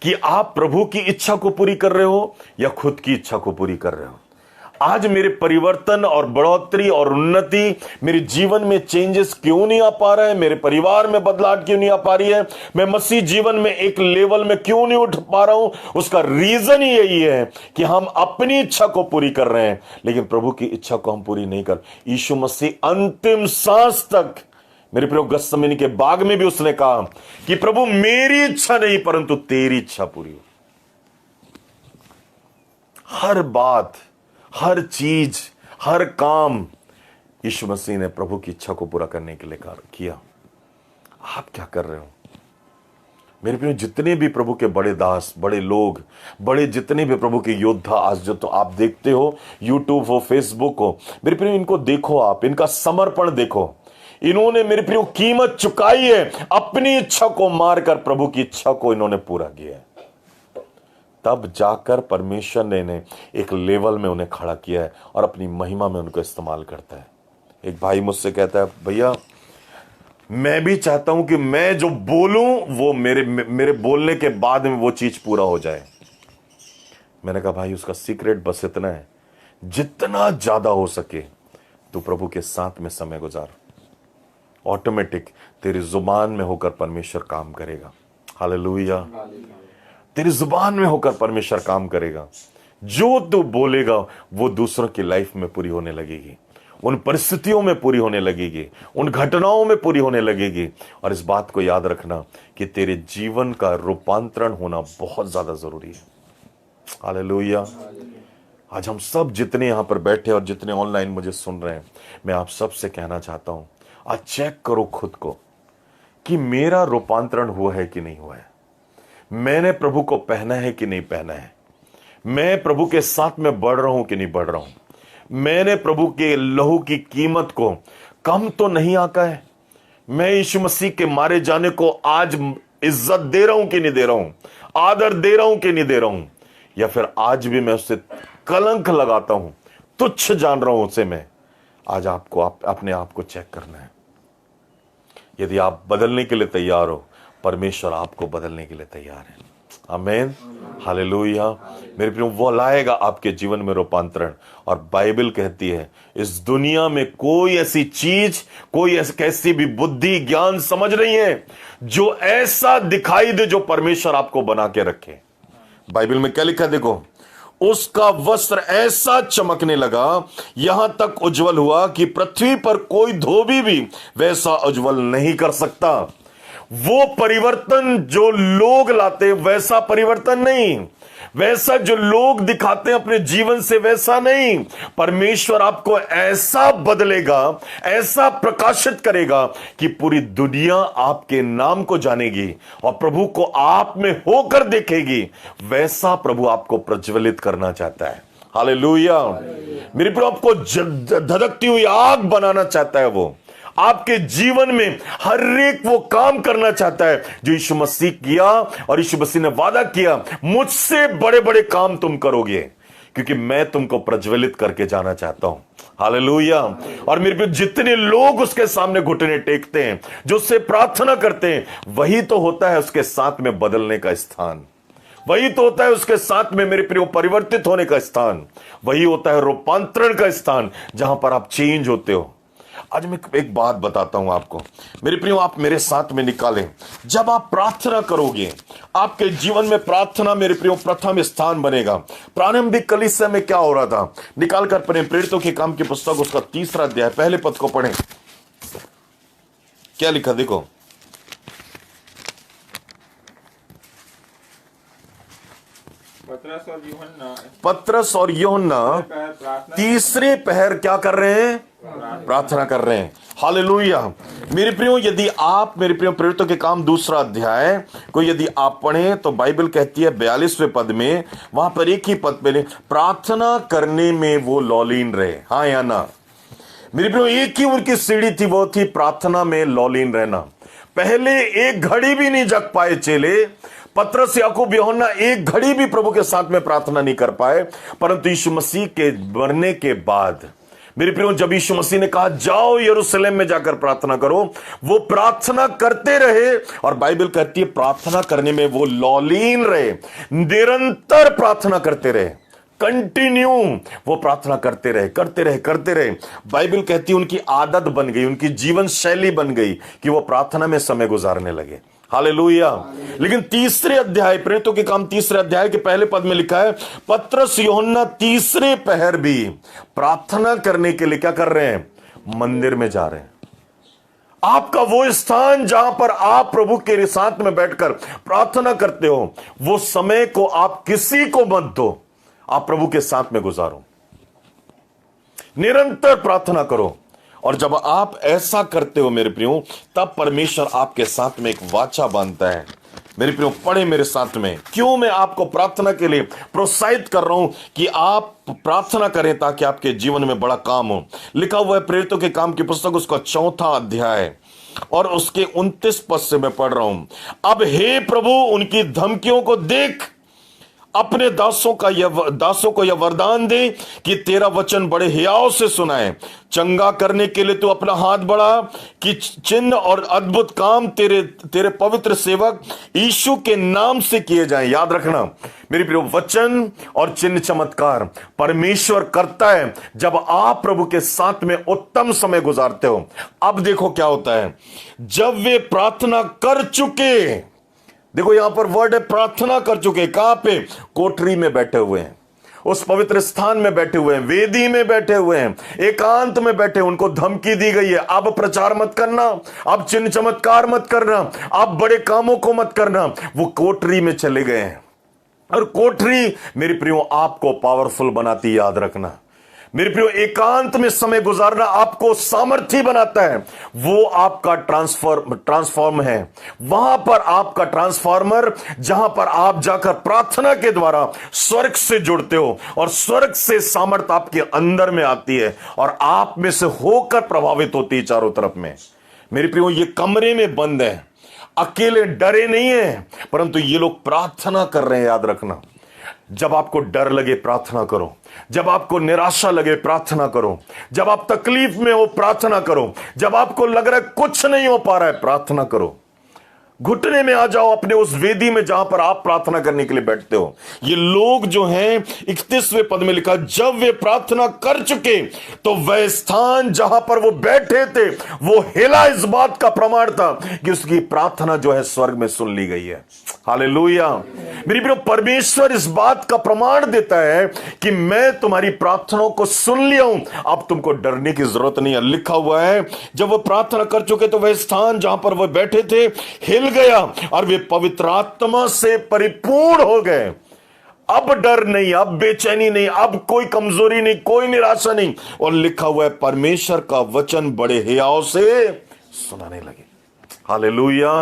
कि आप प्रभु की इच्छा को पूरी कर रहे हो या खुद की इच्छा को पूरी कर रहे हो। आज मेरे परिवर्तन और बढ़ोतरी और उन्नति, मेरे जीवन में चेंजेस क्यों नहीं आ पा रहा है, मेरे परिवार में बदलाव क्यों नहीं आ पा रही है, मैं मसीह जीवन में एक लेवल में क्यों नहीं उठ पा रहा हूं? उसका रीजन ही यही है कि हम अपनी इच्छा को पूरी कर रहे हैं, लेकिन प्रभु की इच्छा को हम पूरी नहीं कर। यीशु मसीह अंतिम सांस तक, मेरे प्रियो, गत्सेमनी के बाग में भी उसने कहा कि प्रभु मेरी इच्छा नहीं परंतु तेरी इच्छा पूरी हो। हर बात, हर चीज, हर काम यीशु मसीह ने प्रभु की इच्छा को पूरा करने के लिए किया। आप क्या कर रहे हो मेरे प्रियो? जितने भी प्रभु के बड़े दास, बड़े लोग, बड़े जितने भी प्रभु के योद्धा आज जो तो आप देखते हो, यूट्यूब हो, फेसबुक हो, मेरे प्रियो इनको देखो, आप इनका समर्पण देखो। इन्होंने मेरे प्रियो कीमत चुकाई है, अपनी इच्छा को मारकर प्रभु की इच्छा को इन्होंने पूरा किया है। तब जाकर परमेश्वर ने इन्हें एक लेवल में उन्हें खड़ा किया है और अपनी महिमा में उनको इस्तेमाल करता है। एक भाई मुझसे कहता है, भैया मैं भी चाहता हूं कि मैं जो बोलूं वो मेरे बोलने के बाद में वो चीज पूरा हो जाए। मैंने कहा भाई उसका सीक्रेट बस इतना है, जितना ज्यादा हो सके तो प्रभु के साथ में समय गुजार, ऑटोमेटिक तेरी जुबान में होकर परमेश्वर काम करेगा। हालेलुया। तेरी जुबान में होकर परमेश्वर काम करेगा। जो तू बोलेगा वो दूसरों की लाइफ में पूरी होने लगेगी, उन परिस्थितियों में पूरी होने लगेगी, उन घटनाओं में पूरी होने लगेगी। और इस बात को याद रखना कि तेरे जीवन का रूपांतरण होना बहुत ज्यादा जरूरी है। हालेलुया। आज हम सब जितने यहां पर बैठे और जितने ऑनलाइन मुझे सुन रहे हैं, मैं आप सब से कहना चाहता हूं, आज चेक करो खुद को कि मेरा रूपांतरण हुआ है कि नहीं हुआ है, मैंने प्रभु को पहना है कि नहीं पहना है, मैं प्रभु के साथ में बढ़ रहा हूं कि नहीं बढ़ रहा हूं, मैंने प्रभु के लहू की कीमत को कम तो नहीं आका है, मैं यीशु मसीह के मारे जाने को आज इज्जत दे रहा हूं कि नहीं दे रहा हूं, आदर दे रहा हूं कि नहीं दे रहा हूं, या फिर आज भी मैं उससे कलंक लगाता हूं, तुच्छ जान रहा हूं उसे। मैं आज आपको अपने आप को चेक करना है। यदि आप बदलने के लिए तैयार हो, परमेश्वर आपको बदलने के लिए तैयार है। आमीन, हालेलुया। मेरे प्रियो, वो लाएगा आपके जीवन में रूपांतरण। और बाइबल कहती है इस दुनिया में कोई ऐसी चीज, कोई कैसी भी बुद्धि, ज्ञान, समझ नहीं है जो ऐसा दिखाई दे जो परमेश्वर आपको बना के रखे। बाइबल में क्या लिखा देखो, उसका वस्त्र ऐसा चमकने लगा, यहां तक उज्जवल हुआ कि पृथ्वी पर कोई धोबी भी वैसा उज्जवल नहीं कर सकता। वो परिवर्तन जो लोग लाते वैसा परिवर्तन नहीं, वैसा जो लोग दिखाते हैं अपने जीवन से वैसा नहीं। परमेश्वर आपको ऐसा बदलेगा, ऐसा प्रकाशित करेगा कि पूरी दुनिया आपके नाम को जानेगी और प्रभु को आप में होकर देखेगी। वैसा प्रभु आपको प्रज्वलित करना चाहता है। हालेलुया। मेरे प्रभु आपको धधकती हुई आग बनाना चाहता है। वो आपके जीवन में हर एक वो काम करना चाहता है जो यीशु मसीह किया, और यीशु मसीह ने वादा किया, मुझसे बड़े बड़े काम तुम करोगे क्योंकि मैं तुमको प्रज्वलित करके जाना चाहता हूं। हालेलुया। और मेरे पे जितने लोग उसके सामने घुटने टेकते हैं, जो उससे प्रार्थना करते हैं, वही तो होता है उसके साथ में बदलने का स्थान, वही तो होता है उसके साथ में मेरे प्रियो परिवर्तित होने का स्थान, वही होता है रूपांतरण का स्थान जहां पर आप चेंज होते हो। आज मैं एक बात बताता हूं आपको मेरे प्रियो, आप मेरे साथ में निकालें। जब आप प्रार्थना करोगे, आपके जीवन में प्रार्थना मेरे प्रियो प्रथम स्थान बनेगा। प्रारंभिक कलीसिया में क्या हो रहा था, निकाल कर पढ़ें प्रेरितों के काम की पुस्तक, उसका 3 अध्याय पहले पद को पढ़ें। क्या लिखा देखो, पतरस और यूहन्ना तीसरे पहर क्या कर रहे हैं, प्रार्थना कर रहे हैं। हालेलुया। मेरे प्रियो, यदि आप मेरे प्रियो प्रेरितों के काम 2 अध्याय को यदि आप पढ़ें तो बाइबल कहती है 42वें पद में, वहां पर एक ही पद पे प्रार्थना करने में वो लौलीन रहे। हाँ या ना? मेरे प्रियो, एक ही उनकी सीढ़ी थी, वो थी प्रार्थना में लौलीन रहना। पहले एक घड़ी भी नहीं जग पाए चेले, पतरस, याकूब, यूहन्ना एक घड़ी भी प्रभु के साथ में प्रार्थना नहीं कर पाए, परंतु यीशु मसीह के मरने के बाद मेरे प्रियो, जब यीशु मसीह ने कहा जाओ यरूशलेम में जाकर प्रार्थना करो, वो प्रार्थना करते रहे। और बाइबल कहती है प्रार्थना करने में वो लौलीन रहे, निरंतर प्रार्थना करते रहे। कंटिन्यू वो प्रार्थना करते रहे करते रहे करते रहे। बाइबल कहती है उनकी आदत बन गई, उनकी जीवन शैली बन गई कि वो प्रार्थना में समय गुजारने लगे। हालेलुया। लेकिन तीसरे अध्याय, प्रेरितों के काम तीसरे अध्याय के पहले पद में लिखा है, पतरस यूहन्ना तीसरे पहर भी प्रार्थना करने के लिए क्या कर रहे हैं? मंदिर में जा रहे हैं। आपका वो स्थान जहां पर आप प्रभु के साथ में बैठकर प्रार्थना करते हो, वो समय को आप किसी को मत दो, आप प्रभु के साथ में गुजारो, निरंतर प्रार्थना करो। और जब आप ऐसा करते हो मेरे प्रियो, तब परमेश्वर आपके साथ में एक वाचा बांधता है। मेरे प्रियो, पढ़े मेरे साथ में। क्यों मैं आपको प्रार्थना के लिए प्रोत्साहित कर रहा हूं कि आप प्रार्थना करें ताकि आपके जीवन में बड़ा काम हो। लिखा हुआ है प्रेरितों के काम की पुस्तक उसका 4 अध्याय और उसके 29 पद से मैं पढ़ रहा हूं। अब हे प्रभु, उनकी धमकियों को देख, अपने दासों को यह वरदान दे कि तेरा वचन बड़े हियाव से सुनाए। चंगा करने के लिए तू अपना हाथ बढ़ा कि चिन्ह और अद्भुत काम तेरे पवित्र सेवक यीशु के नाम से किए जाएं। याद रखना मेरी प्रिय, वचन और चिन्ह चमत्कार परमेश्वर करता है जब आप प्रभु के साथ में उत्तम समय गुजारते हो। अब देखो क्या होता है, जब वे प्रार्थना कर चुके, देखो यहां पर वर्ड है प्रार्थना कर चुके। कहां पे? कोठरी में बैठे हुए हैं, उस पवित्र स्थान में बैठे हुए हैं, वेदी में बैठे हुए हैं, एकांत में बैठे। उनको धमकी दी गई है, अब प्रचार मत करना, अब चिन्ह चमत्कार मत करना, अब बड़े कामों को मत करना। वो कोठरी में चले गए हैं। और कोठरी मेरे प्रियो आपको पावरफुल बनाती, याद रखना मेरे प्रियो। एकांत में समय गुजारना आपको सामर्थ्य बनाता है। वो आपका ट्रांसफॉर्म है। वहां पर आपका ट्रांसफॉर्मर, जहां पर आप जाकर प्रार्थना के द्वारा स्वर्ग से जुड़ते हो और स्वर्ग से सामर्थ्य आपके अंदर में आती है और आप में से होकर प्रभावित होती है चारों तरफ में। मेरे प्रियो, ये कमरे में बंद है, अकेले डरे नहीं है, परंतु ये लोग प्रार्थना कर रहे हैं। याद रखना, जब आपको डर लगे प्रार्थना करो, जब आपको निराशा लगे प्रार्थना करो, जब आप तकलीफ में हो प्रार्थना करो, जब आपको लग रहा है कुछ नहीं हो पा रहा है प्रार्थना करो। घुटने में आ जाओ अपने उस वेदी में जहां पर आप प्रार्थना करने के लिए बैठते हो। ये लोग जो हैं, 31वें पद में लिखा, जब वे प्रार्थना कर चुके तो वह स्थान जहां पर वो बैठे थे वो हिला। इस बात का प्रमाण था कि उसकी प्रार्थना जो है स्वर्ग में सुन ली गई है। हालेलुया। मेरी प्रिय, परमेश्वर इस बात का प्रमाण देता है कि मैं तुम्हारी प्रार्थनाओं को सुन लिया हूं, अब तुमको डरने की जरूरत नहीं है। लिखा हुआ है, जब वो प्रार्थना कर चुके तो वह स्थान जहां पर वो बैठे थे हिल गया और वे पवित्र आत्मा से परिपूर्ण हो गए। अब डर नहीं, अब बेचैनी नहीं, अब कोई कमजोरी नहीं, कोई निराशा नहीं। और लिखा हुआ है, परमेश्वर का वचन बड़े हियाव से सुनाने लगे। हालेलुया।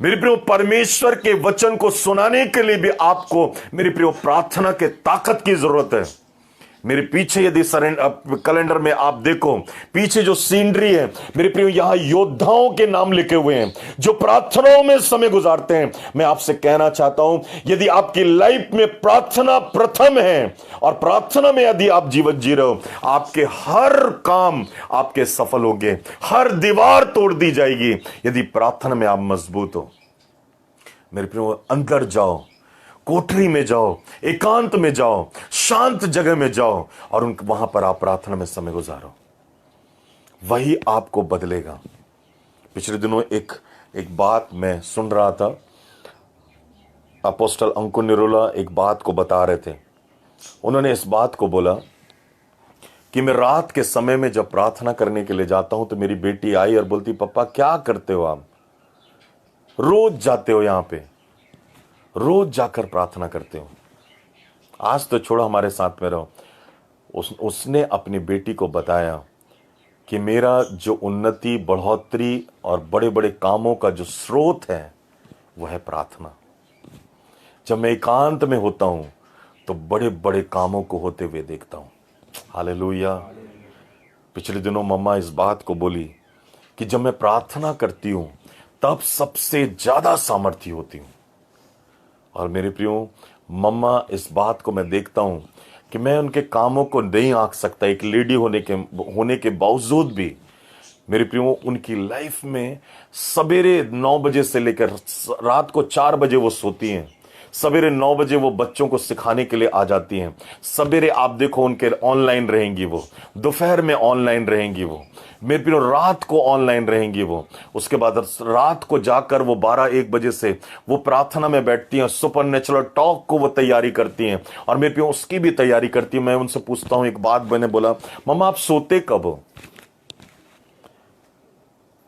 मेरे प्रियो, परमेश्वर के वचन को सुनाने के लिए भी आपको मेरे प्रियो प्रार्थना के ताकत की जरूरत है। मेरे पीछे यदि कैलेंडर में आप देखो, पीछे जो सीनरी है मेरे प्रियो, यहां योद्धाओं के नाम लिखे हुए हैं जो प्रार्थनाओं में समय गुजारते हैं। मैं आपसे कहना चाहता हूं, यदि आपकी लाइफ में प्रार्थना प्रथम है और प्रार्थना में यदि आप जीवन जी रहे हो, आपके हर काम आपके सफल होंगे, हर दीवार तोड़ दी जाएगी यदि प्रार्थना में आप मजबूत हो। मेरे प्रियो, अंदर जाओ, कोठरी में जाओ, एकांत में जाओ, शांत जगह में जाओ और वहां पर आप प्रार्थना में समय गुजारो। वही आपको बदलेगा। पिछले दिनों एक बात मैं सुन रहा था, अपोस्टल अंकुर निरोला एक बात को बता रहे थे। उन्होंने इस बात को बोला कि मैं रात के समय में जब प्रार्थना करने के लिए जाता हूं तो मेरी बेटी आई और बोलती, पापा क्या करते हो आप? रोज जाते हो यहां पे, रोज जाकर प्रार्थना करते हो, आज तो छोड़ो हमारे साथ में रहो। उसने अपनी बेटी को बताया कि मेरा जो उन्नति, बढ़ोतरी और बड़े बड़े कामों का जो स्रोत है वह है प्रार्थना। जब मैं एकांत में होता हूं तो बड़े बड़े कामों को होते हुए देखता हूं। हालेलुया। पिछले दिनों मम्मा इस बात को बोली कि जब मैं प्रार्थना करती हूं तब सबसे ज्यादा सामर्थ्य होती हूं। और मेरे प्रियो, मम्मा इस बात को मैं देखता हूं कि मैं उनके कामों को नहीं आंक सकता, एक लेडी होने के बावजूद भी। मेरे प्रियो, उनकी लाइफ में सवेरे 9 बजे से लेकर रात को 4 बजे वो सोती हैं, सवेरे 9 बजे वो बच्चों को सिखाने के लिए आ जाती हैं। सवेरे आप देखो उनके ऑनलाइन रहेंगी, वो दोपहर में ऑनलाइन रहेंगी, वो मेरे प्रियो रात को ऑनलाइन रहेंगी, वो उसके बाद रात को जाकर वो 12-1 बजे से वो प्रार्थना में बैठती हैं, सुपर नेचुरल टॉक को वो तैयारी करती हैं और मेरे प्रियो उसकी भी तैयारी करती हैं। मैं उनसे पूछता हूं, एक बात मैंने बोला, मम्मा आप सोते कब हो?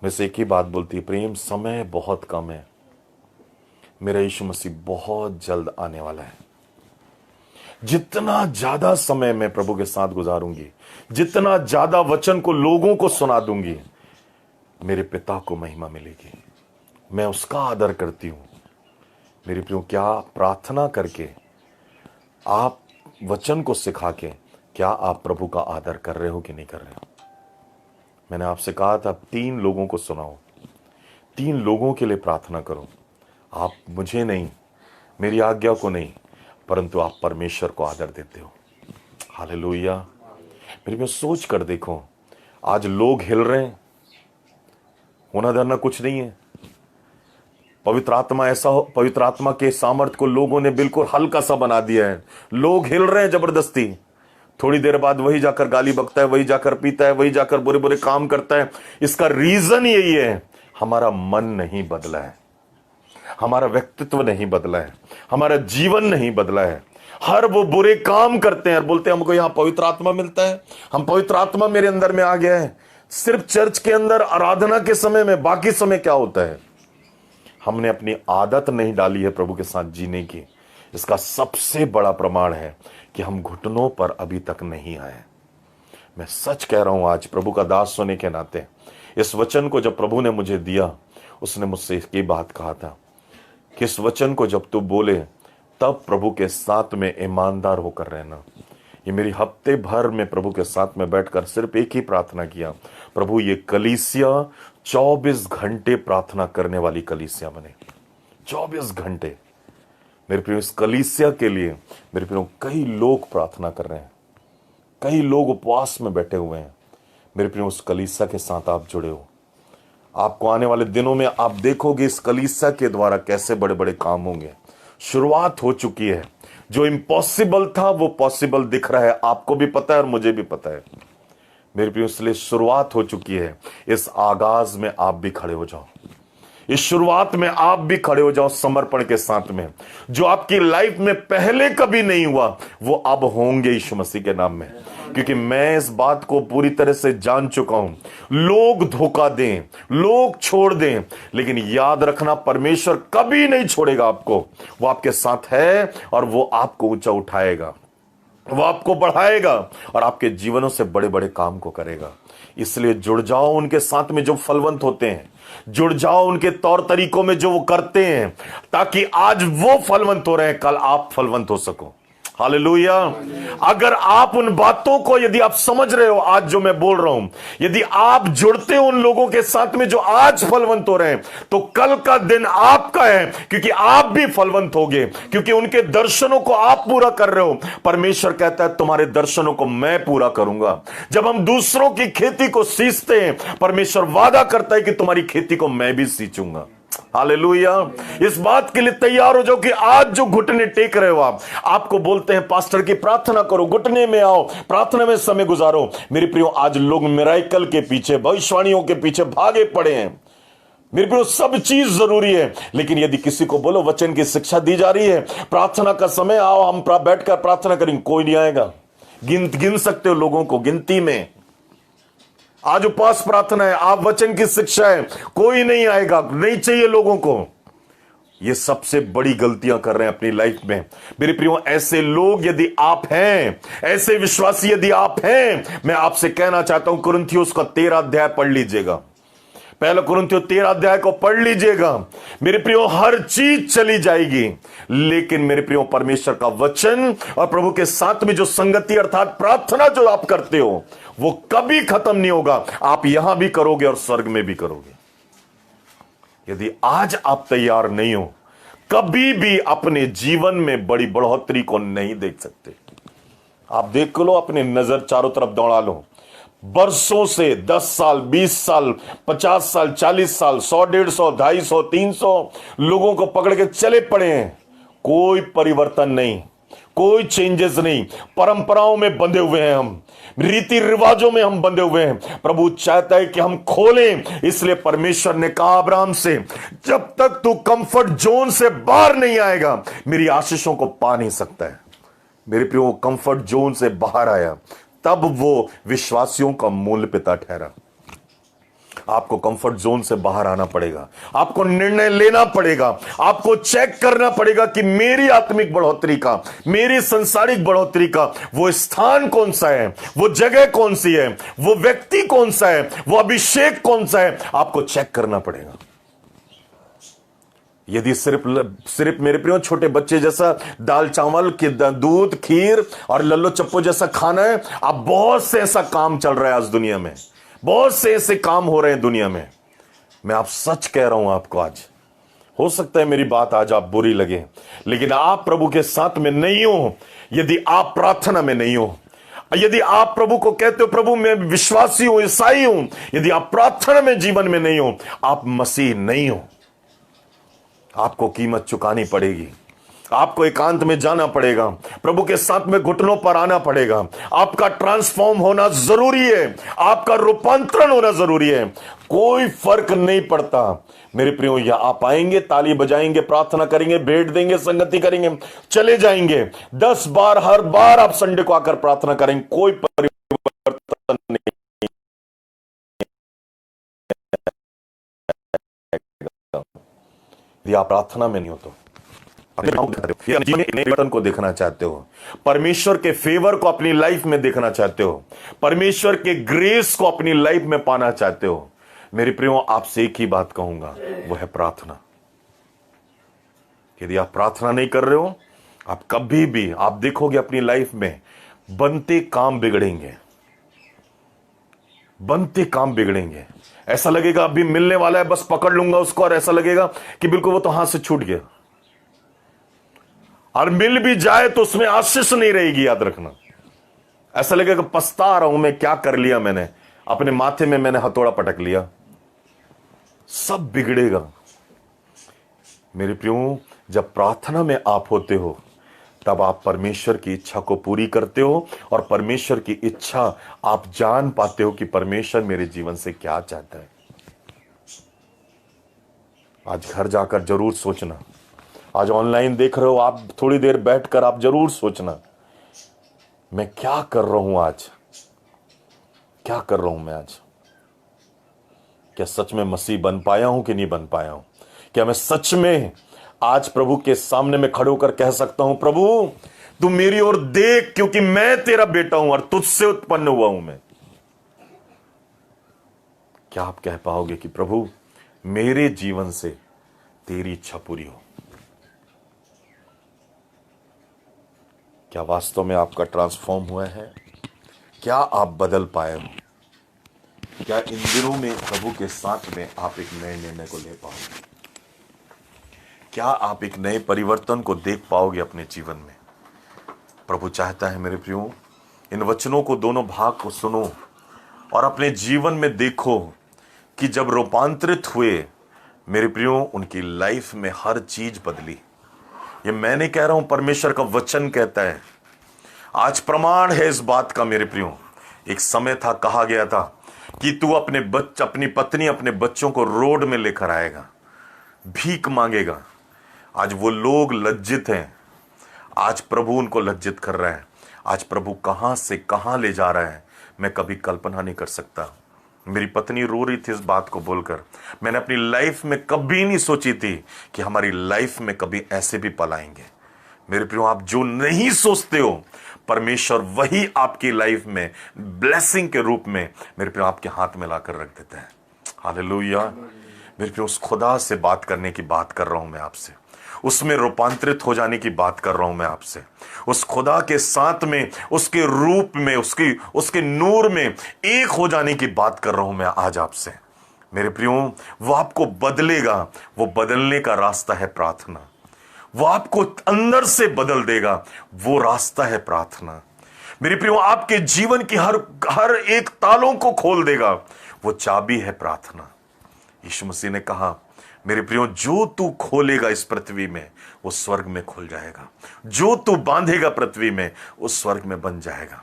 मैं से एक ही बात बोलती है, प्रेम समय बहुत कम है, मेरा यीशु मसीह बहुत जल्द आने वाला है। जितना ज्यादा समय मैं प्रभु के साथ गुजारूंगी, जितना ज्यादा वचन को लोगों को सुना दूंगी, मेरे पिता को महिमा मिलेगी। मैं उसका आदर करती हूं। मेरे प्रियो, क्या प्रार्थना करके आप वचन को सिखा के क्या आप प्रभु का आदर कर रहे हो कि नहीं कर रहे हो? मैंने आपसे कहा था 3 लोगों को सुनाओ, 3 लोगों के लिए प्रार्थना करो। आप मुझे नहीं, मेरी आज्ञा को नहीं, परंतु आप परमेश्वर को आदर देते हो। हालेलुया। मेरे में सोच कर देखो, आज लोग हिल रहे हैं, होना धरना कुछ नहीं है। पवित्र आत्मा के सामर्थ्य को लोगों ने बिल्कुल हल्का सा बना दिया है। लोग हिल रहे हैं जबरदस्ती, थोड़ी देर बाद वही जाकर गाली बकता है, वही जाकर पीता है, वही जाकर बुरे बुरे काम करता है। इसका रीजन यही है, हमारा मन नहीं बदला है, हमारा व्यक्तित्व नहीं बदला है, हमारा जीवन नहीं बदला है। हर वो बुरे काम करते हैं और बोलते हैं हमको यहां पवित्र आत्मा मिलता है, हम पवित्र आत्मा मेरे अंदर में आ गया है। सिर्फ चर्च के अंदर आराधना के समय में, बाकी समय क्या होता है? हमने अपनी आदत नहीं डाली है प्रभु के साथ जीने की। इसका सबसे बड़ा प्रमाण है कि हम घुटनों पर अभी तक नहीं आए। मैं सच कह रहा हूं, आज प्रभु का दास होने के नाते इस वचन को जब प्रभु ने मुझे दिया, उसने मुझसे एक बात कहा था कि इस वचन को जब तू बोले तब प्रभु के साथ में ईमानदार होकर रहना। ये मेरी हफ्ते भर में प्रभु के साथ में बैठकर सिर्फ एक ही प्रार्थना किया, प्रभु ये कलीसिया 24 घंटे प्रार्थना करने वाली कलीसिया बने। 24 घंटे। मेरे प्रियो, इस कलीसिया के लिए मेरे प्रियो कई लोग प्रार्थना कर रहे हैं, कई लोग उपवास में बैठे हुए हैं। मेरे प्रियो, उस कलीसिया के साथ आप जुड़े हो। आपको आने वाले दिनों में आप देखोगे इस कलीसिया के द्वारा कैसे बड़े बड़े काम होंगे। शुरुआत हो चुकी है, जो इम्पॉसिबल था वो पॉसिबल दिख रहा है। आपको भी पता है और मुझे भी पता है मेरे प्रियो, इसलिए शुरुआत हो चुकी है। इस आगाज में आप भी खड़े हो जाओ, इस शुरुआत में आप भी खड़े हो जाओ समर्पण के साथ में। जो आपकी लाइफ में पहले कभी नहीं हुआ वो अब होंगे यीशु मसीह के नाम में, क्योंकि मैं इस बात को पूरी तरह से जान चुका हूं। लोग धोखा दें, लोग छोड़ दें, लेकिन याद रखना परमेश्वर कभी नहीं छोड़ेगा आपको। वो आपके साथ है और वो आपको ऊंचा उठाएगा, वो आपको बढ़ाएगा और आपके जीवनों से बड़े बड़े काम को करेगा। इसलिए जुड़ जाओ उनके साथ में जो फलवंत होते हैं, जुड़ जाओ उनके तौर तरीकों में जो वो करते हैं, ताकि आज वो फलवंत हो रहे हैं, कल आप फलवंत हो सको। हालेलुया। अगर आप उन बातों को, यदि आप समझ रहे हो आज जो मैं बोल रहा हूं, यदि आप जुड़ते हो उन लोगों के साथ में जो आज फलवंत हो रहे हैं, तो कल का दिन आपका है, क्योंकि आप भी फलवंत होगे, क्योंकि उनके दर्शनों को आप पूरा कर रहे हो। परमेश्वर कहता है तुम्हारे दर्शनों को मैं पूरा करूंगा। जब हम दूसरों की खेती को सींचते हैं, परमेश्वर वादा करता है कि तुम्हारी खेती को मैं भी सींचूंगा। हालेलुया। इस बात के लिए तैयार हो जाओ कि आज जो घुटने टेक रहे हो आपको बोलते हैं पास्टर की प्रार्थना करो, घुटने में आओ, प्रार्थना में समय गुजारो। मेरे प्रियो, आज लोग मिराकल के पीछे, भविष्यवाणियों के पीछे भागे पड़े हैं। मेरे प्रियो, सब चीज जरूरी है, लेकिन यदि किसी को बोलो वचन की शिक्षा दी जा रही है, प्रार्थना का समय आओ हम बैठकर प्रार्थना करेंगे, कोई नहीं आएगा। गिन सकते हो लोगों को गिनती में। आज उपवास प्रार्थना है, आप वचन की शिक्षा है, कोई नहीं आएगा, नहीं चाहिए लोगों को। ये सबसे बड़ी गलतियां कर रहे हैं अपनी लाइफ में। मेरे प्रियो, ऐसे लोग यदि आप हैं, ऐसे विश्वासी यदि आप हैं, मैं आपसे कहना चाहता हूं कुरिन्थियों का 13 अध्याय पढ़ लीजिएगा। पहले कुरिन्थियों 13 अध्याय को पढ़ लीजिएगा। मेरे प्रियो, हर चीज चली जाएगी, लेकिन मेरे प्रियो परमेश्वर का वचन और प्रभु के साथ में जो संगति अर्थात प्रार्थना जो आप करते हो वो कभी खत्म नहीं होगा। आप यहां भी करोगे और स्वर्ग में भी करोगे। यदि आज आप तैयार नहीं हो, कभी भी अपने जीवन में बड़ी बढ़ोतरी को नहीं देख सकते। आप देख लो, अपने नजर चारों तरफ दौड़ा लो। बरसों से 10 साल, 20 साल, 50 साल, 40 साल, 100, 150, 250, 300 लोगों को पकड़ के चले पड़े हैं। कोई परिवर्तन नहीं, कोई चेंजेस नहीं। परंपराओं में बंधे हुए हैं हम, रीति रिवाजों में हम बंधे हुए हैं। प्रभु चाहता है कि हम खोलें। इसलिए परमेश्वर ने कहा अब्राहम से, जब तक तू कंफर्ट जोन से बाहर नहीं आएगा मेरी आशीषों को पा नहीं सकता है। मेरे प्रियो, वो कंफर्ट जोन से बाहर आया, तब वो विश्वासियों का मूल पिता ठहरा। आपको कंफर्ट जोन से बाहर आना पड़ेगा, आपको निर्णय लेना पड़ेगा, आपको चेक करना पड़ेगा कि मेरी आत्मिक बढ़ोतरी का, मेरी संसारिक बढ़ोतरी का वो स्थान कौन सा है, वो जगह कौन सी है, वो व्यक्ति कौन सा है, वो अभिषेक कौन सा है। आपको चेक करना पड़ेगा। यदि सिर्फ मेरे प्रियो छोटे बच्चे जैसा दाल चावल की दूध खीर और लल्लो चप्पो जैसा खाना है, अब बहुत से ऐसा काम चल रहा है आज दुनिया में, बहुत से ऐसे काम हो रहे हैं दुनिया में। मैं आप सच कह रहा हूं आपको, आज हो सकता है मेरी बात आज आप बुरी लगे, लेकिन आप प्रभु के साथ में नहीं हो, यदि आप प्रार्थना में नहीं हो, यदि आप प्रभु को कहते हो प्रभु मैं विश्वासी हूं, ईसाई हूं, यदि आप प्रार्थना में जीवन में नहीं हो, आप मसीह नहीं हो। आपको कीमत चुकानी पड़ेगी, आपको एकांत में जाना पड़ेगा, प्रभु के साथ में घुटनों पर आना पड़ेगा। आपका ट्रांसफॉर्म होना जरूरी है, आपका रूपांतरण होना जरूरी है। कोई फर्क नहीं पड़ता मेरे प्रियो, या आप आएंगे, ताली बजाएंगे, प्रार्थना करेंगे, भेंट देंगे, संगति करेंगे, चले जाएंगे। 10 बार हर बार आप संडे को आकर प्रार्थना करेंगे, कोई परिवर्तन नहीं। यदि आप प्रार्थना में नहीं हो तो अपने जीवन में परिवर्तन को देखना चाहते हो, परमेश्वर के फेवर को अपनी लाइफ में देखना चाहते हो, परमेश्वर के ग्रेस को अपनी लाइफ में पाना चाहते हो, मेरे प्रियो आपसे एक ही बात कहूंगा, वो है प्रार्थना। यदि आप प्रार्थना नहीं कर रहे हो, आप कभी भी आप देखोगे अपनी लाइफ में बनते काम बिगड़ेंगे, बनते काम बिगड़ेंगे। ऐसा लगेगा अभी मिलने वाला है, बस पकड़ लूंगा उसको, और ऐसा लगेगा कि बिल्कुल वो तो हाथ से छूट गया, और मिल भी जाए तो उसमें आशीष नहीं रहेगी, याद रखना। ऐसा लगेगा पछता रहा हूं मैं, क्या कर लिया मैंने, अपने माथे में मैंने हथौड़ा पटक लिया, सब बिगड़ेगा। मेरे प्रियो, जब प्रार्थना में आप होते हो तब आप परमेश्वर की इच्छा को पूरी करते हो, और परमेश्वर की इच्छा आप जान पाते हो कि परमेश्वर मेरे जीवन से क्या चाहता है। आज घर जाकर जरूर सोचना, आज ऑनलाइन देख रहे हो आप, थोड़ी देर बैठकर आप जरूर सोचना, मैं क्या कर रहा हूं आज, क्या कर रहा हूं मैं आज। क्या सच में मसीह बन पाया हूं कि नहीं बन पाया हूं? क्या मैं सच में आज प्रभु के सामने में खड़े होकर कह सकता हूं, प्रभु तू मेरी ओर देख, क्योंकि मैं तेरा बेटा हूं और तुझसे उत्पन्न हुआ हूं मैं। क्या आप कह पाओगे कि प्रभु मेरे जीवन से तेरी इच्छा पूरी हो? क्या वास्तव में आपका ट्रांसफॉर्म हुआ है? क्या आप बदल पाए हो? क्या इन दिनों में प्रभु के साथ में आप एक नए निर्णय को ले पाओगे? क्या आप एक नए परिवर्तन को देख पाओगे अपने जीवन में? प्रभु चाहता है मेरे प्रियो, इन वचनों को दोनों भाग को सुनो और अपने जीवन में देखो कि जब रूपांतरित हुए मेरे प्रियो, उनकी लाइफ में हर चीज बदली। ये मैं नहीं कह रहा हूं, परमेश्वर का वचन कहता है। आज प्रमाण है इस बात का मेरे प्रियो। एक समय था, कहा गया था कि तू अपनी पत्नी, अपने बच्चों को रोड में लेकर आएगा, भीख मांगेगा। आज वो लोग लज्जित हैं, आज प्रभु उनको लज्जित कर रहा है। आज प्रभु कहां से कहां ले जा रहा है, मैं कभी कल्पना नहीं कर सकता। मेरी पत्नी रो रही थी इस बात को बोलकर। मैंने अपनी लाइफ में कभी नहीं सोची थी कि हमारी लाइफ में कभी ऐसे भी पल आएंगे। मेरे प्रियो, आप जो नहीं सोचते हो, परमेश्वर वही आपकी लाइफ में ब्लेसिंग के रूप में मेरे प्रियो आपके हाथ में लाकर रख देता है। हालेलुया। मेरे प्रियो, उस खुदा से बात करने की बात कर रहा हूं मैं आपसे, उसमें रूपांतरित हो जाने की बात कर रहा हूं मैं आपसे। उस खुदा के साथ में, उसके रूप में, उसके नूर में एक हो जाने की बात कर रहा हूं मैं आज आपसे। मेरे प्रियो, वो आपको बदलेगा। वो बदलने का रास्ता है प्रार्थना। वो आपको अंदर से बदल देगा, वो रास्ता है प्रार्थना। मेरे प्रियो, आपके जीवन की हर एक तालों को खोल देगा, वो चाबी है प्रार्थना। यीशु मसीह ने कहा, मेरे प्रियो, जो तू खोलेगा इस पृथ्वी में वो स्वर्ग में खुल जाएगा, जो तू बांधेगा पृथ्वी में उस स्वर्ग में बन जाएगा।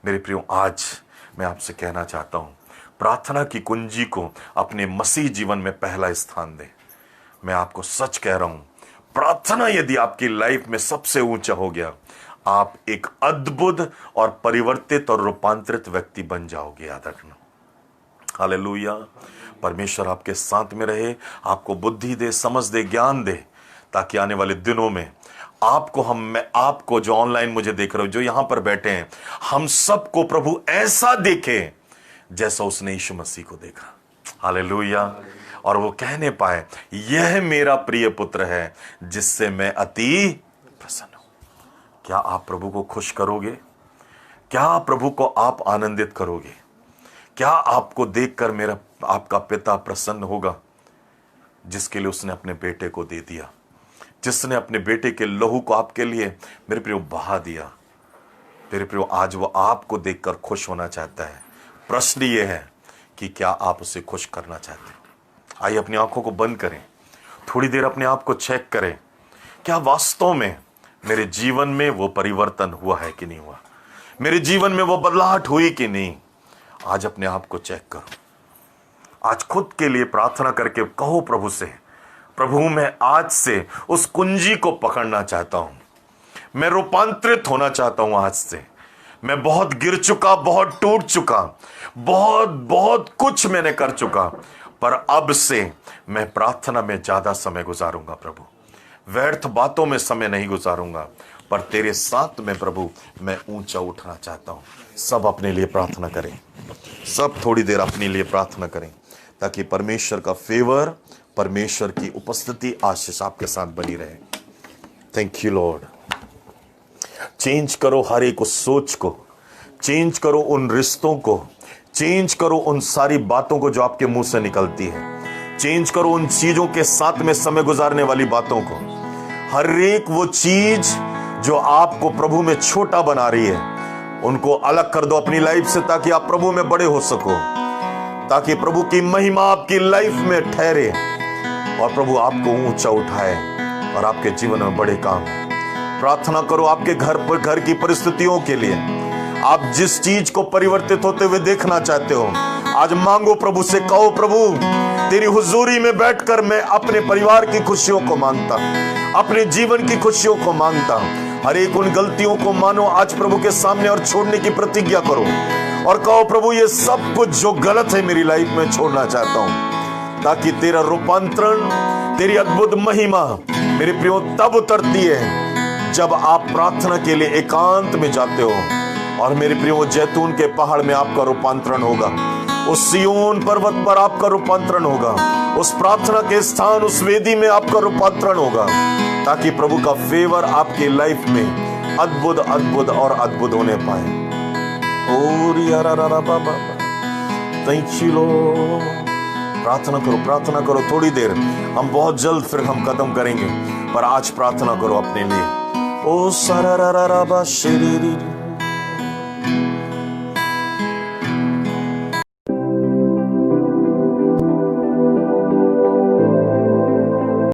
मेरे प्रियो, आज मैं आपसे कहना चाहता हूं, प्रार्थना की कुंजी को अपने मसीह जीवन में पहला स्थान दे। मैं आपको सच कह रहा हूं, प्रार्थना यदि आपकी लाइफ में सबसे ऊंचा हो गया, आप एक अद्भुत और परिवर्तित और रूपांतरित व्यक्ति बन जाओगे। याद रखना। हालेलुया। परमेश्वर आपके साथ में रहे, आपको बुद्धि दे, समझ दे, ज्ञान दे, ताकि आने वाले दिनों में आपको जो ऑनलाइन मुझे देख रहे हो, जो यहां पर बैठे हैं, हम सबको प्रभु ऐसा देखे जैसा उसने यीशु मसीह को देखा। हालेलुया। और वो कहने पाए, यह मेरा प्रिय पुत्र है जिससे मैं अति प्रसन्न हूं। क्या आप प्रभु को खुश करोगे? क्या प्रभु को आप आनंदित करोगे? क्या आपको देखकर आपका पिता प्रसन्न होगा, जिसके लिए उसने अपने बेटे को दे दिया, जिसने अपने बेटे के लहू को आपके लिए मेरे प्रियो बहा दिया। मेरे प्रियो, आज वो आपको देखकर खुश होना चाहता है। प्रश्न ये है कि क्या आप उसे खुश करना चाहते हैं? आइए अपनी आंखों को बंद करें, थोड़ी देर अपने आप को चेक करें, क्या वास्तव में मेरे जीवन में वो परिवर्तन हुआ है कि नहीं हुआ, मेरे जीवन में वो बदलाहट हुई कि नहीं। आज अपने आप को चेक करो। आज खुद के लिए प्रार्थना करके कहो प्रभु से, प्रभु मैं आज से उस कुंजी को पकड़ना चाहता हूं, मैं रूपांतरित होना चाहता हूं। आज से मैं बहुत गिर चुका, बहुत टूट चुका, बहुत कुछ मैंने कर चुका, पर अब से मैं प्रार्थना में ज्यादा समय गुजारूंगा प्रभु, व्यर्थ बातों में समय नहीं गुजारूंगा, पर तेरे साथ में प्रभु मैं ऊंचा उठना चाहता हूं। सब अपने लिए प्रार्थना करें, सब थोड़ी देर अपने लिए प्रार्थना करें, ताकि परमेश्वर का फेवर, परमेश्वर की उपस्थिति, आशीष आपके साथ बनी रहे। Thank you Lord. चेंज करो हर एक उस सोच को, चेंज करो उन रिश्तों को, चेंज करो उन सारी बातों को जो आपके मुंह से निकलती है, चेंज करो उन चीजों के साथ में समय गुजारने वाली बातों को। हर एक वो चीज जो आपको प्रभु में छोटा बना रही है, उनको अलग कर दो अपनी लाइफ से, ताकि आप प्रभु में बड़े हो सको, ताकि प्रभु की महिमा आपकी लाइफ में ठहरे और प्रभु आपको ऊंचा उठाए और आपके जीवन में बड़े काम। प्रार्थना करो आपके घर की परिस्थितियों के लिए। आप जिस चीज को परिवर्तित होते हुए देखना चाहते हो, आज मांगो प्रभु से, कहो प्रभु तेरी हुजूरी में बैठकर मैं अपने परिवार की खुशियों को मांगता, अपने जीवन की खुशियों को मांगता। हर एक उन गलतियों को मानो आज प्रभु के सामने और छोड़ने की प्रतिज्ञा करो और कहो प्रभु ये सब कुछ जो गलत है मेरी लाइफ में छोड़ना चाहता हूं, ताकि तेरा रूपांतरण, तेरी अद्भुत महिमा मेरे प्रियो तब उतरती है जब आप प्रार्थना के लिए एकांत में जाते हो। और मेरे प्रियो, जैतून के पहाड़ में आपका रूपांतरण होगा, उस सियोन पर्वत पर आपका रूपांतरण होगा, उस प्रार्थना के स्थान, उस वेदी में आपका रूपांतरण होगा, ताकि प्रभु का फेवर आपकी लाइफ में अद्भुत अद्भुत और अद्भुत होने पाए। और थैंक यू लॉर्ड। प्रार्थना करो थोड़ी देर, हम बहुत जल्द फिर हम खत्म करेंगे, पर आज प्रार्थना करो अपने लिए। ओ सारा